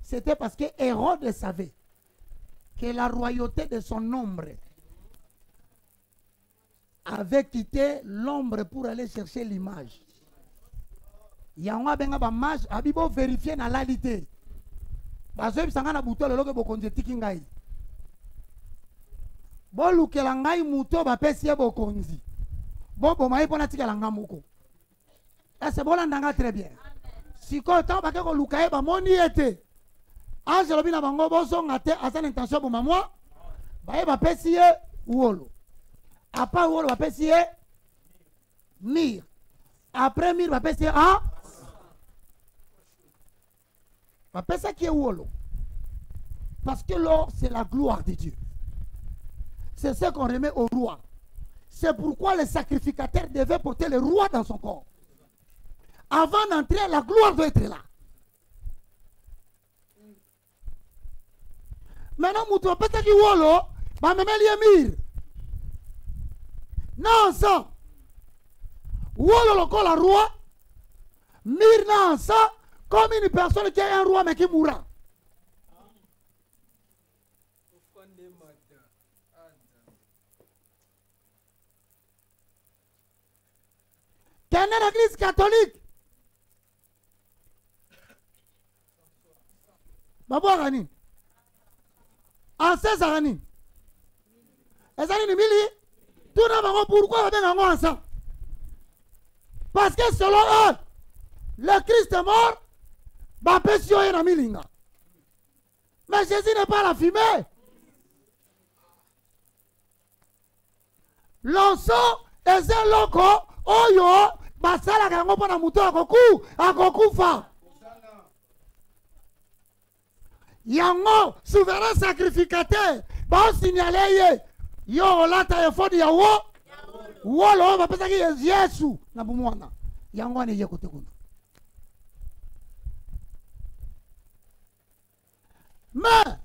c'était parce que Hérode savait que la royauté de son ombre avait quitté l'ombre pour aller chercher l'image. Il y a un benga ba mage, abibo vérifier na lalité. Bazo bisanga na buto lelo ke bokonzi tiki ngai. Bo lukela ngai muto ba pesi bokonzi. Bo mai pona tika langa moko. C'est bon ndanga très bien. Si ko ta ba ke ko lukaye ba moni ete. Angelo bina bango bozo ngate asa intention bo mamwa. Ba pesi wolo. Après wolo ba pesi mir. Après mir ba pesi c'est ça qui est wolo. Parce que l'or, c'est la gloire de Dieu. C'est ce qu'on remet au roi. C'est pourquoi le sacrificateur devait porter le roi dans son corps. Avant d'entrer, la gloire doit être là. Maintenant, moutou, peut-être qu'il wolo, bah, même mir. Non, ça. Wolo, le corps, le roi. Mir, non, ça. Comme une personne qui est un roi mais qui mourra. Quelle est l'église catholique? Babo Rani. En 16 Rani. Et ça n'est mili. Tout le monde pourquoi on est ensemble? Parce que selon eux, le Christ est mort. Mais Jésus n'est pas la fumée. L'onçon est un loco, oyo, basalaka yango mpona moto akokufa. Yango souverain sacrificateur baosignale ye yo olata efode ya wolo oyo bapesaki Yesu na bomwana yango wana eye kote kuna. Mais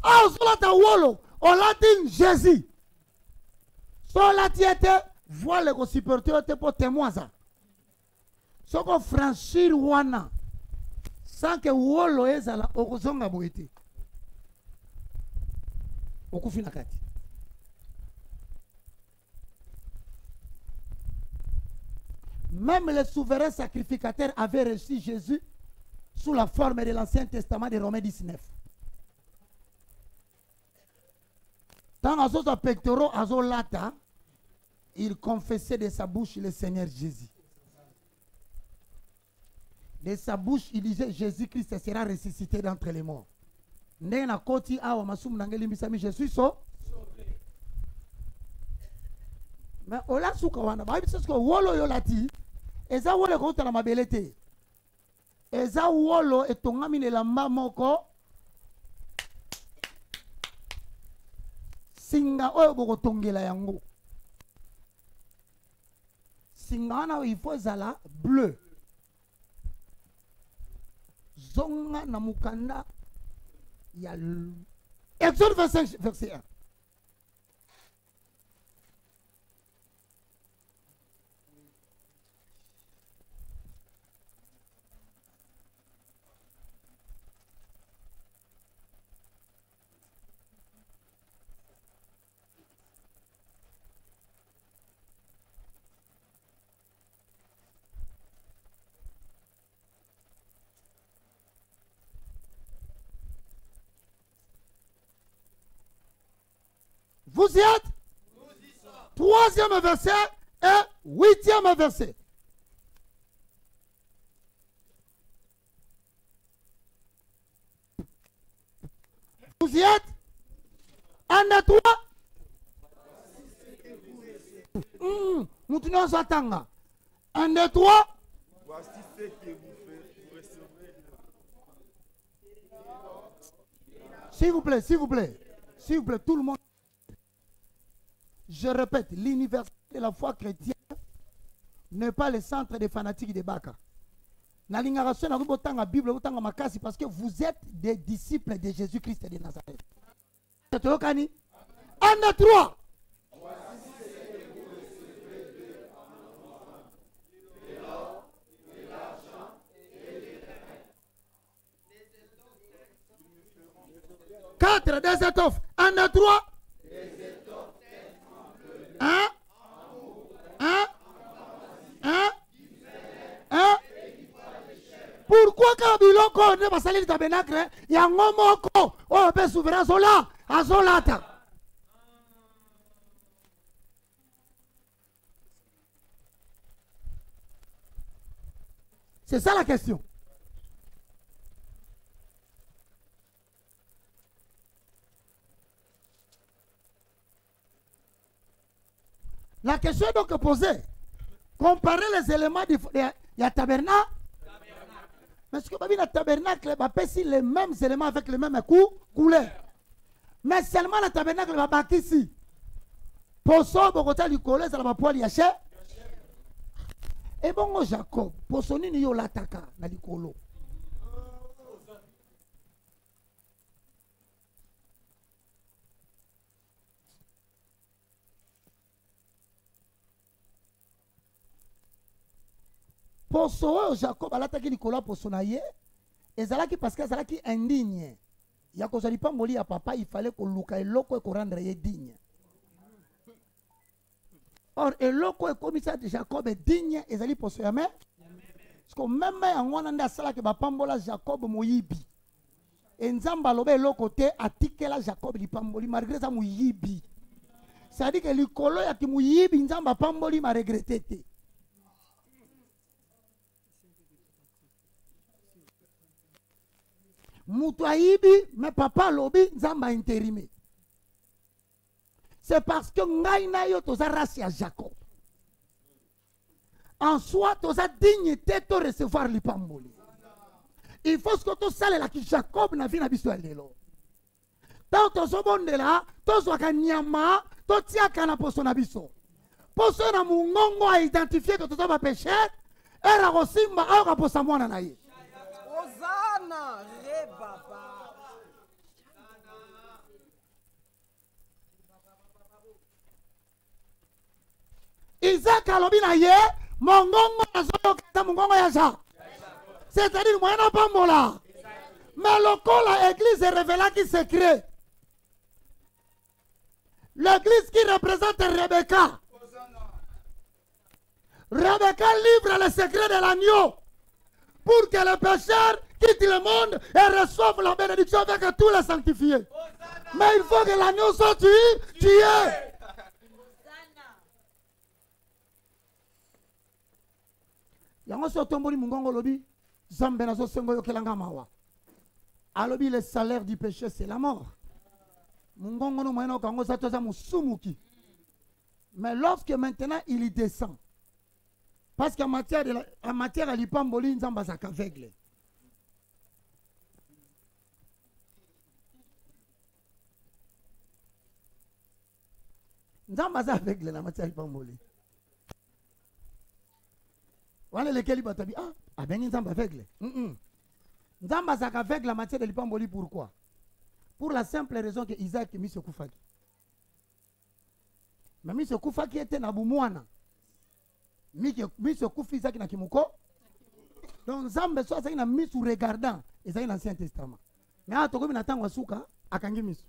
ozolata wolo olati Jésus so olati ete voile kosupporte yo te mpo témoin za soko franchir wana sans que wolo ezala okozonga boye te okufi na kati. Même les souverains sacrificateurs avaient reçu Jésus sous la forme de l'Ancien Testament de Romains 19. Tant azoza pectoraux azolata, il confessait de sa bouche le Seigneur Jésus. De sa bouche, il disait Jésus-Christ sera ressuscité d'entre les morts. Ndena koti awa masumu nangeli mbisami je suis sauvé. Mais ola suka wana ba biso ko wolo yo lati eza wolo ko tala mabele te. Eza wolo etongami ne lamba moko singa oyo boko tongela yango. Singa wana il faut zala bleu. Zonga na mukanda ya Exode 25 verset 1. Vous y êtes? Troisième verset et huitième verset. Vous y êtes? Un de trois. Moutinons Satanga. Un de trois. Voici ce que vous recevrez. S'il vous plaît, s'il vous plaît. S'il vous plaît, tout le monde. Je répète, l'université de la foi chrétienne n'est pas le centre des fanatiques de Baka. Parce que vous êtes des disciples de Jésus-Christ de Nazareth. Un de trois. Quatre des étoffes. Un de trois. Pourquoi quand biloko ne basali le tabernacle yango moko o be souverain sola azolata? C'est ça la question. La question est donc posée. Comparer les éléments du tabernacle. Mais ce que le tabernacle va passer les mêmes éléments avec les mêmes couleurs. Mais seulement le tabernacle va bâtir ici. Pour ça, pour côté du collet, ça va pouvoir y acheter. Et bon, Jacob, pour son nid, l'attaque dans le colo. Pour sauver Jacob, il a attaqué Nicolas pour son aïe. Et c'est là parce que c'est là qui est indigne. Il y a que pas moli à papa, il fallait que Luka et Loko et rendre digne. Or, et Loko et commissaire de Jacob est digne, et c'est pour ce yamé. Parce que même en on a ça que pambola Jacob moyibi. Et Nzamba lobe Loko te atikela Jacob li pamboli malgré ça moyibi. C'est-à-dire que le colo ya ki moyibi Nzamba pamboli m'a regretté. Moutouaïbi, mais papa lobi, Nzamba intérimé. C'est parce que Ngaïna yo toza race à Jacob. en soi, tu as dignité de recevoir l'ipamboli. Il faut que tu saches que Jacob n'a vu la biso lelo. Tant que tu as là, tu as nyama, tu as na poso na biso. Poso na mungongo a identifié que tu as péché, et la rosimba a posa mwana na ye. Hosanna, re baba. Isaac alobi na ye, mongongo na zoyoka mongongo ya ja. C'est-à-dire moyen na pambola. Mais lokola église révéla qui secret. L'église qui représente Rebecca. Rebecca livre le secret de l'agneau pour que les pécheurs quittent le monde et reçoivent la bénédiction avec tous les sanctifiés. Mais il faut que l'agneau soit tué. Yango so tomboli mungongo lobi zambe na zo sengo yokelanga mawa. Alobi le salaire du péché c'est la mort. Mungongo no moyena kango sa toza musumuki. Mais lorsque maintenant il y descend, parce qu'en matière à l'ipamboli nzamba za aveugle. Nzamba za aveugle na matière l'ipamboli. Wale lesquels batabi ben nzamba aveugle. Nzamba za aveugle la matière de l'ipamboli pourquoi? Pour la simple raison que Isaac mis se koufaki. Mais mis se koufaki était na bumwana. Mis se koufi Isaac na kimuko. Donc Nzambe so azaki na mis sous regardant et ça dans l'Ancien Testament. Mais a tokomi na tango suka akangi misu.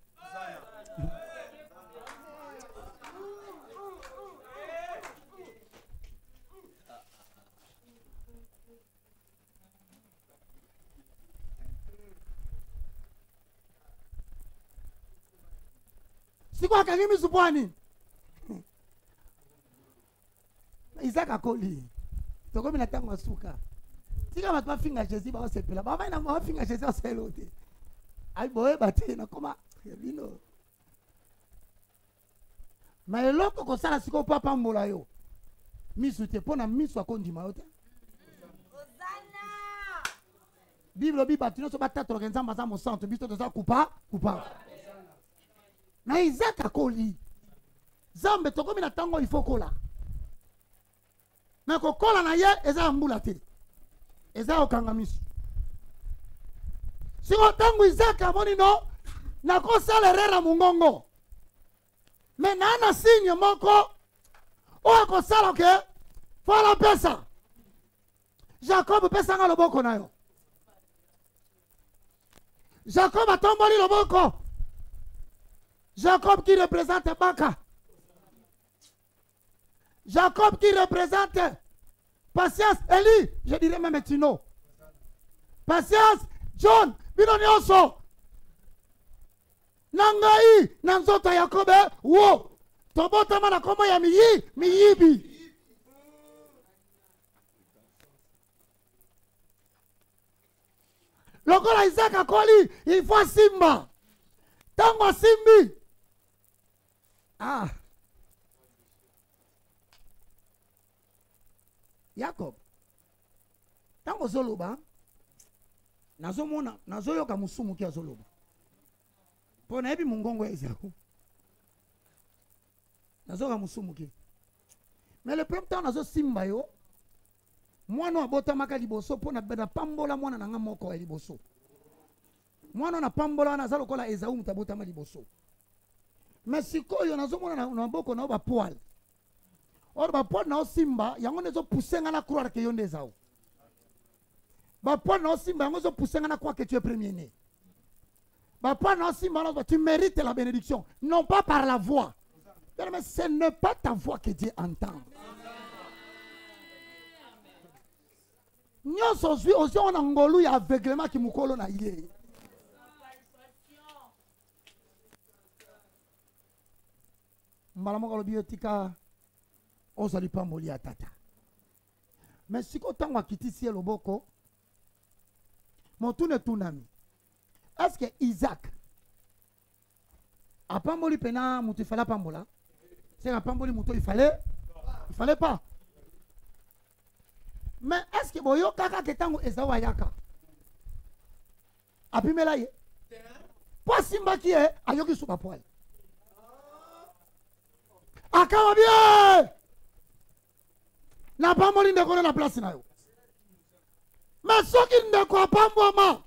Siko akangi misu bwani. Isaac akoli. Tokomi na tango suka. Sika matwa finga Jésus ba sepela. Ba na ma finga Jésus selote. Ai boye bate na koma bino. Mais eloko ko sala siko papa mbola yo. Misu te pona misu akondima yo te. Hosanna. Bible bi batino so batatu ke nzamba za mo santo biso to za kupa. Na Isaac akoli. Zambe tokomi na tango il faut kola. Mais kokola na ye eza mbula te. Eza okanga misu. Si tango Isaac amoni no na kosala rera mungongo. Mais nana signe moko o kosala ke fala pesa. Jacob pesa nga loboko na yo. Jacob atomboli loboko. Jacob qui représente Baka. Jacob qui représente Patience, Eli, je dirais même Tino. Patience, John, Binonioso. Nangai, Nanzota Yakobe, wo. Tobota mana komo ya miyibi. Lokola Isaac akoli, il faut simba. Tango simbi. Jacob. Tango zoloba. Nazomona, nazoyoka musumu kia zoloba. Pona ebi mungongo Esaku. Nazoka musumu kia. Mais le premier temps nazo simba yo. Mwana abota maka liboso pona beda pambola mwana nanga moko ya liboso. Mwana na pambola na zalo kola Esau mutabota ma liboso. Mais sikoyo nazomona na boko na ba poil. Or ba poil na simba yango nezo pousser nga na croire que yonde Esau. Ba poil na simba yango zo pousser nga na croire que tu es premier-né. Ba poil na simba na tu mérites la bénédiction, non pas par la voix. Mais ce n'est pas ta voix que Dieu entend. Nyonso aussi on angolu ya aveuglement ki mukolo na ye. Mbalamoka lobi tika ozali pa moli ya tata. Mais siko tango akitisi loboko motune tunami. Est-ce que Isaac a pamboli pena mutu fala pambola? C'est la pamboli mutu il fallait pas. Mais est-ce que boyo kaka ketango ezawa yaka? Abimela ye. Pas simba qui est ayoki suka poil. Akawa bien. Na pas moli ndeko na place na yo. Mais soki ndeko pas moi.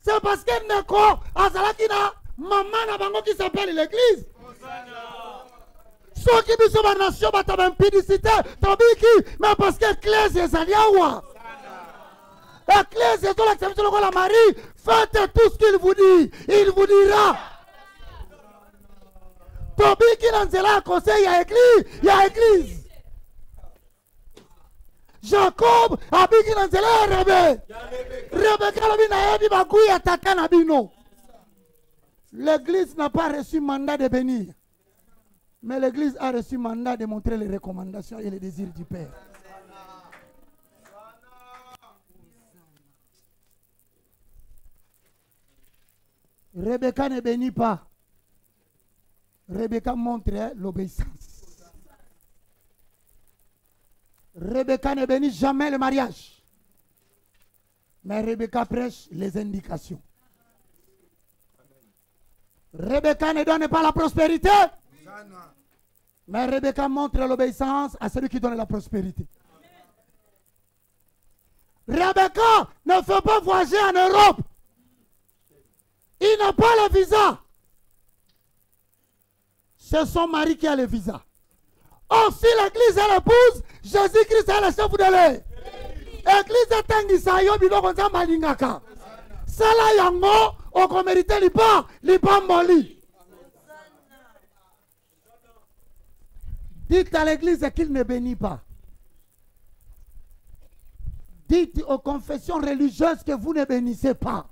C'est parce que ndeko azalaki na maman na bango qui s'appelle l'église. Ceux qui sont dans la nation, ils ont impudicité, mais parce que l'Église est aliawa. L'Église est l'acceptation de la Marie. Faites tout ce qu'il vous dit. Il vous dira. Tobi qui dans la conseil, il y a église. Jacob, abi qui dans la Rebbe. Rebecca, la bino. L'église n'a pas reçu mandat de bénir. Mais l'église a reçu mandat de montrer les recommandations et les désirs du Père. Rebecca ne bénit pas. Rebecca montre l'obéissance. Rebecca ne bénit jamais le mariage. Mais Rebecca prêche les indications. Rebecca ne donne pas la prospérité. Mais Rebecca montre l'obéissance à celui qui donne la prospérité. Rebecca ne fait pas voyager en Europe. Il n'a pas le visa. C'est son mari qui a le visa. Or, si l'église est l'épouse, Jésus-Christ est le chef de l'œil. L'église est un isaïo, bino konza malingaka. Sala yango, on mérite lipa moli. Dites à l'église qu'il ne bénit pas. Dites aux confessions religieuses que vous ne bénissez pas.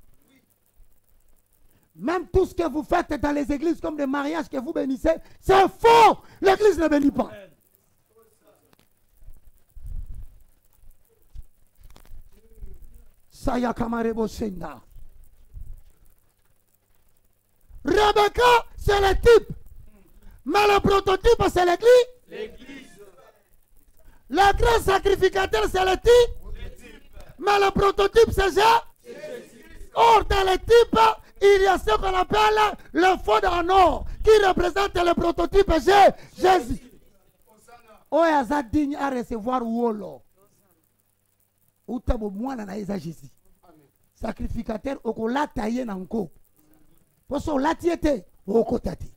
Même tout ce que vous faites dans les églises comme des mariages que vous bénissez, c'est faux. L'église ne bénit pas. Saya Kamarebo Senda. Rebecca, c'est le type. Mais le prototype, c'est l'église. Le grand sacrificateur, c'est le type. Mais le prototype, c'est Jésus. Or, dans le type, il y a ce qu'on appelle le faux en or, qui représente le prototype Jésus. Oya za digne à recevoir wolo. Utabo mwana na eza Jésus. Sacrificateur okola taye nanko. Poso latiete okotati.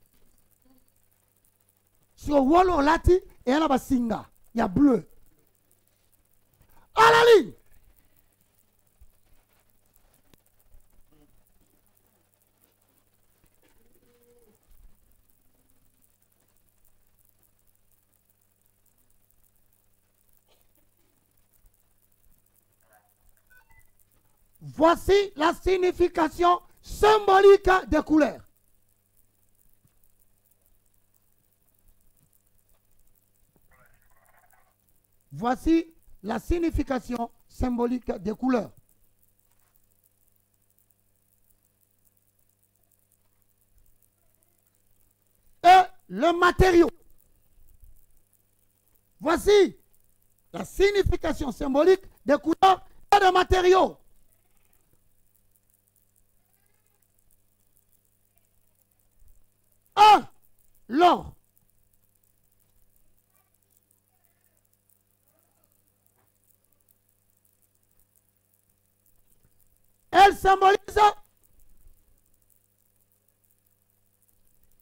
Si wolo lati et yana basinga ya bleu. À la ligne. Voici la signification symbolique des couleurs. Voici la signification symbolique des couleurs. Et le matériau. Voici la signification symbolique des couleurs et des matériaux. Un, l'or. Elle symbolise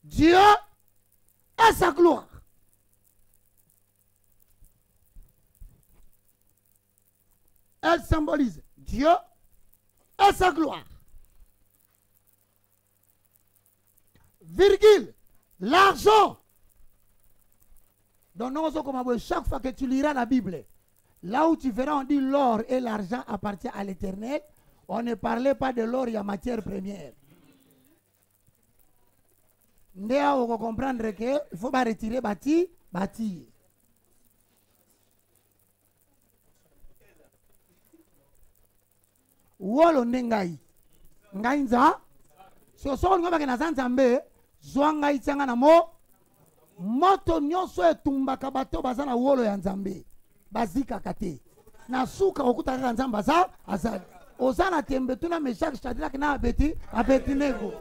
Dieu et sa gloire. Elle symbolise Dieu et sa gloire. Virgule, l'argent. Donc, chaque fois que tu liras la Bible, là où tu verras, on dit l'or et l'argent appartient à l'Éternel. On ne parlait pas de l'or, il y a matière première. Ndea, on va comprendre qu'il ne faut pas retirer bâti. Wolo ndengai. Ngainza. Si on sort, on va na zanzambe. Zwanga itanga na moto nyonso etumba kabato bazana wolo ya nzambe bazika kate na suka okuta kaka nzambe azali oza na tembe tuna Meshaki Shadraki na Abednego.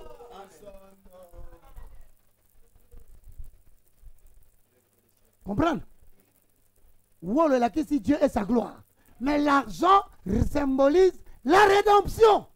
Comprendre? Wolo la si Dieu est sa gloire. Mais l'argent symbolise la rédemption.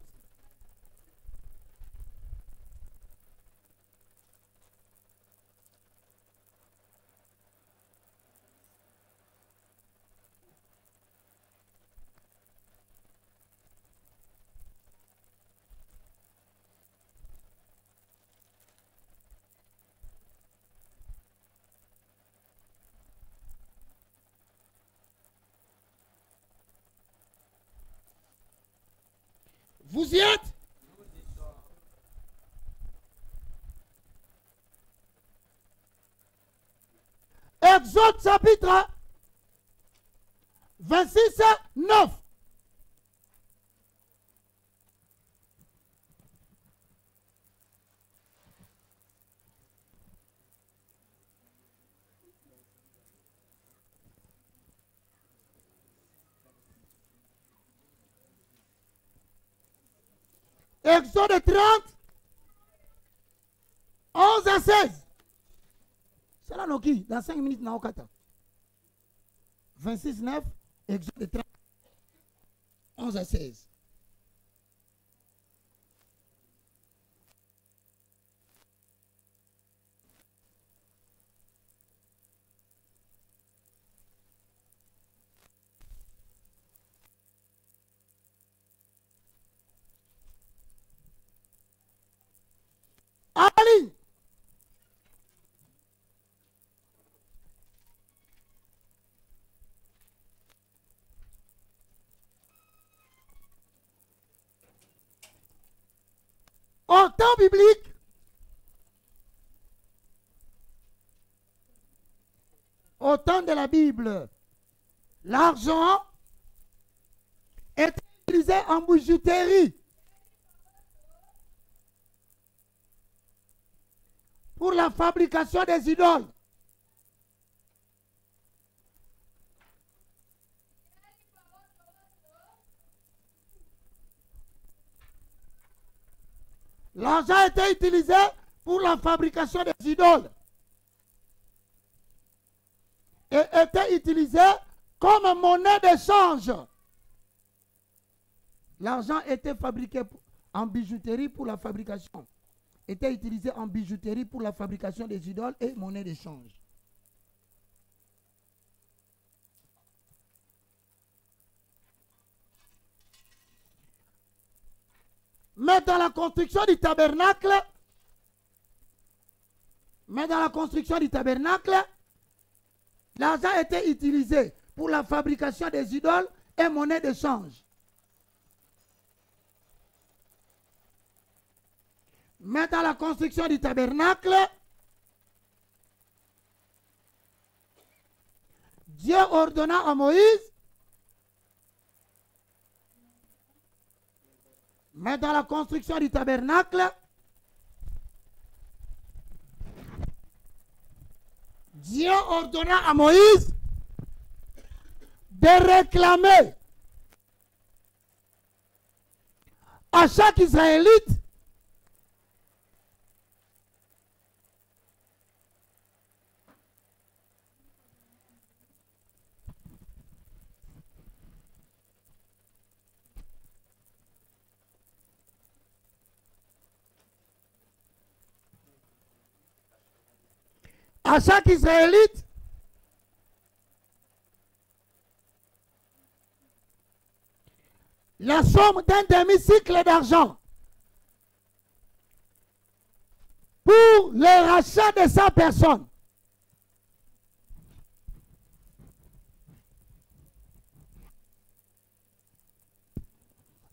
Vous y êtes? Exode chapitre 26, 9. Exode 30, 11 à 16. C'est là, Noki, dans 5 minutes, na okata. 26, 9, Exode 30, 11 à 16. Ali. Au temps biblique, au temps de la Bible, l'argent est utilisé en bijouterie pour la fabrication des idoles. L'argent était utilisé pour la fabrication des idoles et était utilisé comme monnaie d'échange. L'argent était fabriqué en bijouterie pour la fabrication. Était utilisé en bijouterie pour la fabrication des idoles et monnaie d'échange. Mais dans la construction du tabernacle, l'argent était utilisé pour la fabrication des idoles et monnaie d'échange. Mais dans la construction du tabernacle, Dieu ordonna à Moïse, mais dans la construction du tabernacle, Dieu ordonna à Moïse de réclamer à chaque Israélite la somme d'un demi-cycle d'argent pour le rachat de sa personne.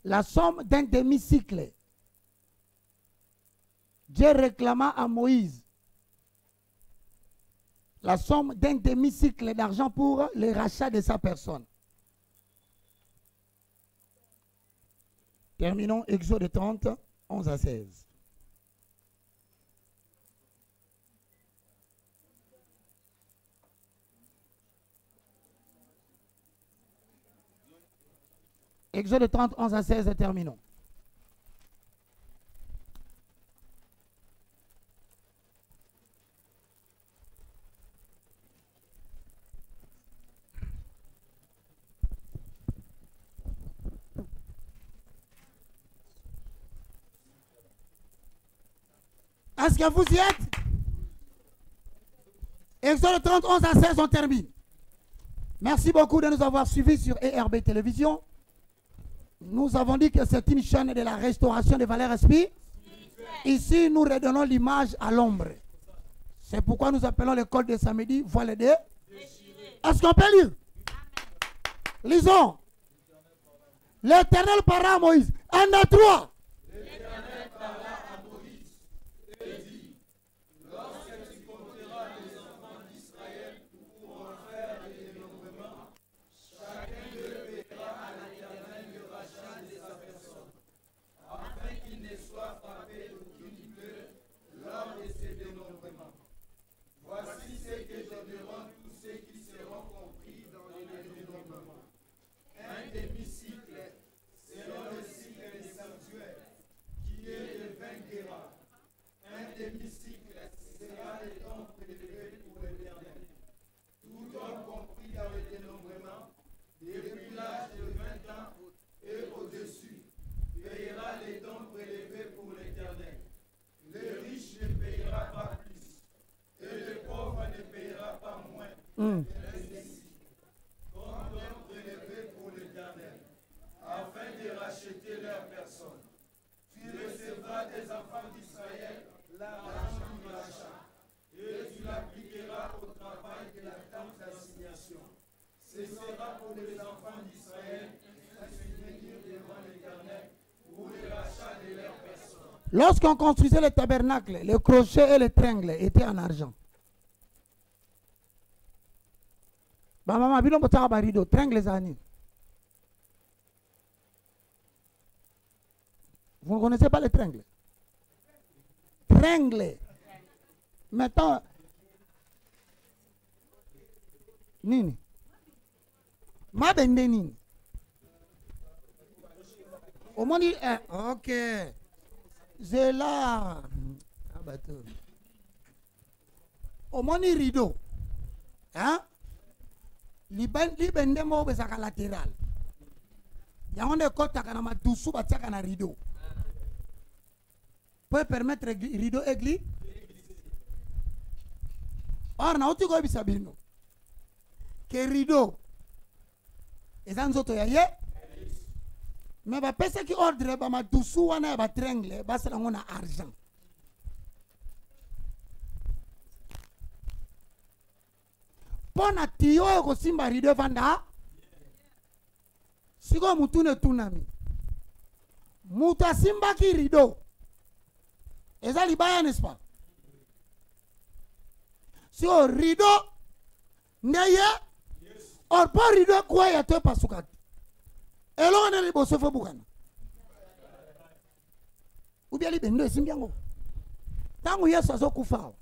La somme d'un demi-cycle. Dieu réclama à Moïse la somme d'un demi-cycle d'argent pour le rachat de sa personne. Terminons Exode 30, 11 à 16. Exode 30, 11 à 16 et terminons. Est-ce que vous y êtes? Exode 30, 11 à 16, on termine. Merci beaucoup de nous avoir suivis sur ERB Télévision. Nous avons dit que c'est une chaîne de la restauration des valeurs spirituelles. Ici, nous redonnons l'image à l'ombre. C'est pourquoi nous appelons l'école de samedi voile de. Est-ce qu'on peut lire? Lisons. L'Éternel parla à Moïse. 1, 2, 3. L'Éternel parla à Moïse et dit, lorsque tu compteras les enfants d'Israël pour en faire des dénombrements, chacun d'eux paiera à l'Éternel le rachat de sa personne, afin qu'il ne soit frappé d'aucune plaie lors de ces dénombrements. Voici ce que donneront tous ceux qui seront compris dans les dénombrements. Un demi-cycle selon le cycle des sanctuaires, qui est de 20 guéras. Un demi-cycle sera le don prélevé pour l'Éternel. Tout homme compris dans le dénombrement, depuis l'âge de 20 ans et au-dessus, payera les dons prélevés pour l'Éternel. Le riche ne payera pas plus, et le pauvre ne payera pas moins. Comme don prélevé pour l'Éternel, afin de racheter leur personne. Tu recevras des enfants d'Israël l'argent du rachat, et tu l'appliqueras au travail de la tente d'assignation. Ce sera pour les enfants d'Israël un souvenir devant l'Éternel pour le rachat de leur personne. Lorsqu'on construisait le tabernacle, le crochet et les tringles étaient en argent. Bah maman, bino botaka ba rideau, tringles zani. Vous ne connaissez pas les tringles? Tringles. Maintenant, nini? Ma bende nini? Au moins, ok. J'ai là. Au moins, rideau. Hein? Libende mo besaka latéral. Yango de kota kana madusu batiaka na rideau. Peut permettre rideau église. Or na oti ko bisabino. Que rideau. Ezanzoto ya ye. Mais ba pesa ki ordre ba madusu wana ba triangle ba sala ngona argent. Pona tiyo ko simba rideau vanda. Siko mutune tunami. Muta simba ki rideau. Eza libaya, n'est-ce pas? Si on rideau, neye, or pas rideau quoi ya te pasukati. Et là on est libo sofo bukana. Ou bien libe ndo simbiango. Tangu Yesu azo kufa.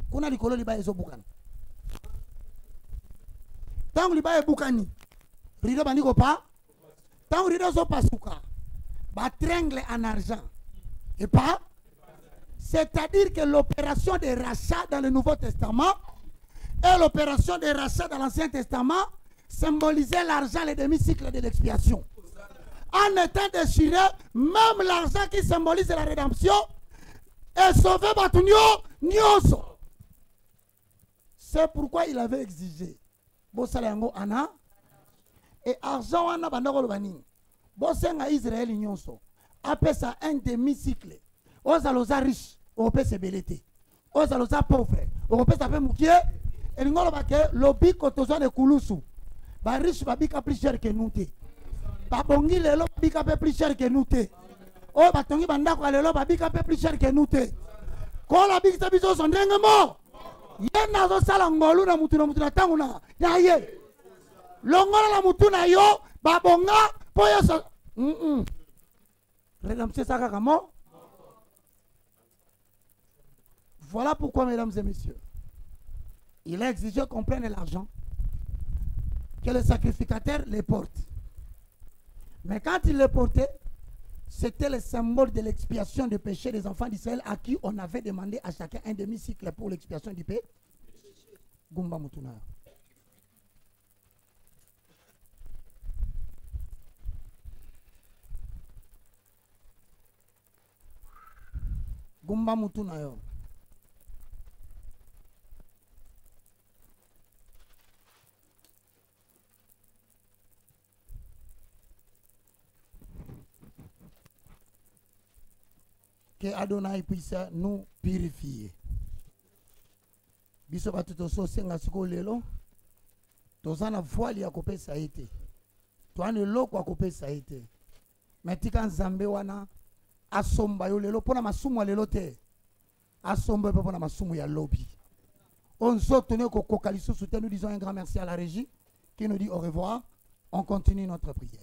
Kuna likolo libaya zo bukana. Tangu libaya bukani. Rideau bandiko pa. Tangu rideau zo pasuka. Ba triangle en argent. Et pas. C'est-à-dire que l'opération de rachat dans le Nouveau Testament et l'opération de rachat dans l'Ancien Testament symbolisaient l'argent, les demi-cycles de l'expiation. En étant déchiré, même l'argent qui symbolise la rédemption est sauvé Batunio Nyoso. C'est pourquoi il avait exigé Bosalango Ana et argent Ana Bandoro Bani. Bosenga Israël Nyoso. Appelle ça un demi-cycle. Aux alosa riches, on peut se belleter. Aux alosa pauvres, on peut se faire moukier. Et nous avons dit lobby kotozo de kulusu. Ba riche babika plus cher que nous te. Ba bongi lelo babika plus cher que nous te. Oh batongi bandako lelo babika plus cher que nous te. Ko la bika biso sondenge mo. Yena zo sala ngolu na mutu na tangu na. Ya ye. Longola la mutu na yo babonga poyo so. Rédemption ça kamo. Voilà pourquoi, mesdames et messieurs, il a exigé qu'on prenne l'argent, que le sacrificateur les porte. Mais quand il le portait, c'était le symbole de l'expiation du péché des enfants d'Israël à qui on avait demandé à chacun un demi-cycle pour l'expiation du péché. Gumba Mutuna. Gumba Mutuna yo. Que Adonai puisse nous purifier. Biso batuto so senga siko lelo. Tozana voile ya kopesa ete. Toane loko akopesa ete. Metika nzambe wana asomba yo lelo pona masumu ya lelo te. Asomba pe pona masumu ya lobi. On s'ottene ko kokaliso soutien, nous disons un grand merci à la régie qui nous dit au revoir. On continue notre prière.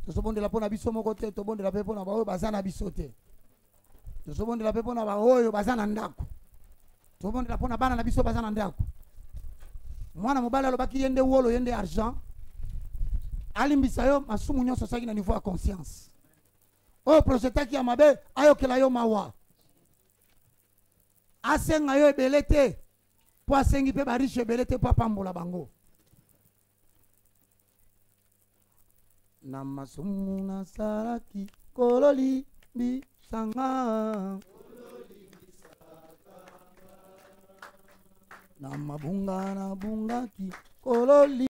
Tosobonde la pona biso moko te, tobonde la pe pona ba oyo bazana biso te. Tosobonde la pe pona ba oyo bazana ndako. Tosobonde la pona bana na biso bazana ndako. Mwana mobali alobaki yende wolo yende argent. Alimbisa yo masumu nyonso saki na niveau ya conscience. Oyo projetaki ya mabe ayokela yo mawa. Asenga yo ebele te. Po asengi pe bariche ebele te po apambola bango. Na masumu na saraki kololi bisanga. Na mabunga na bungaki kololi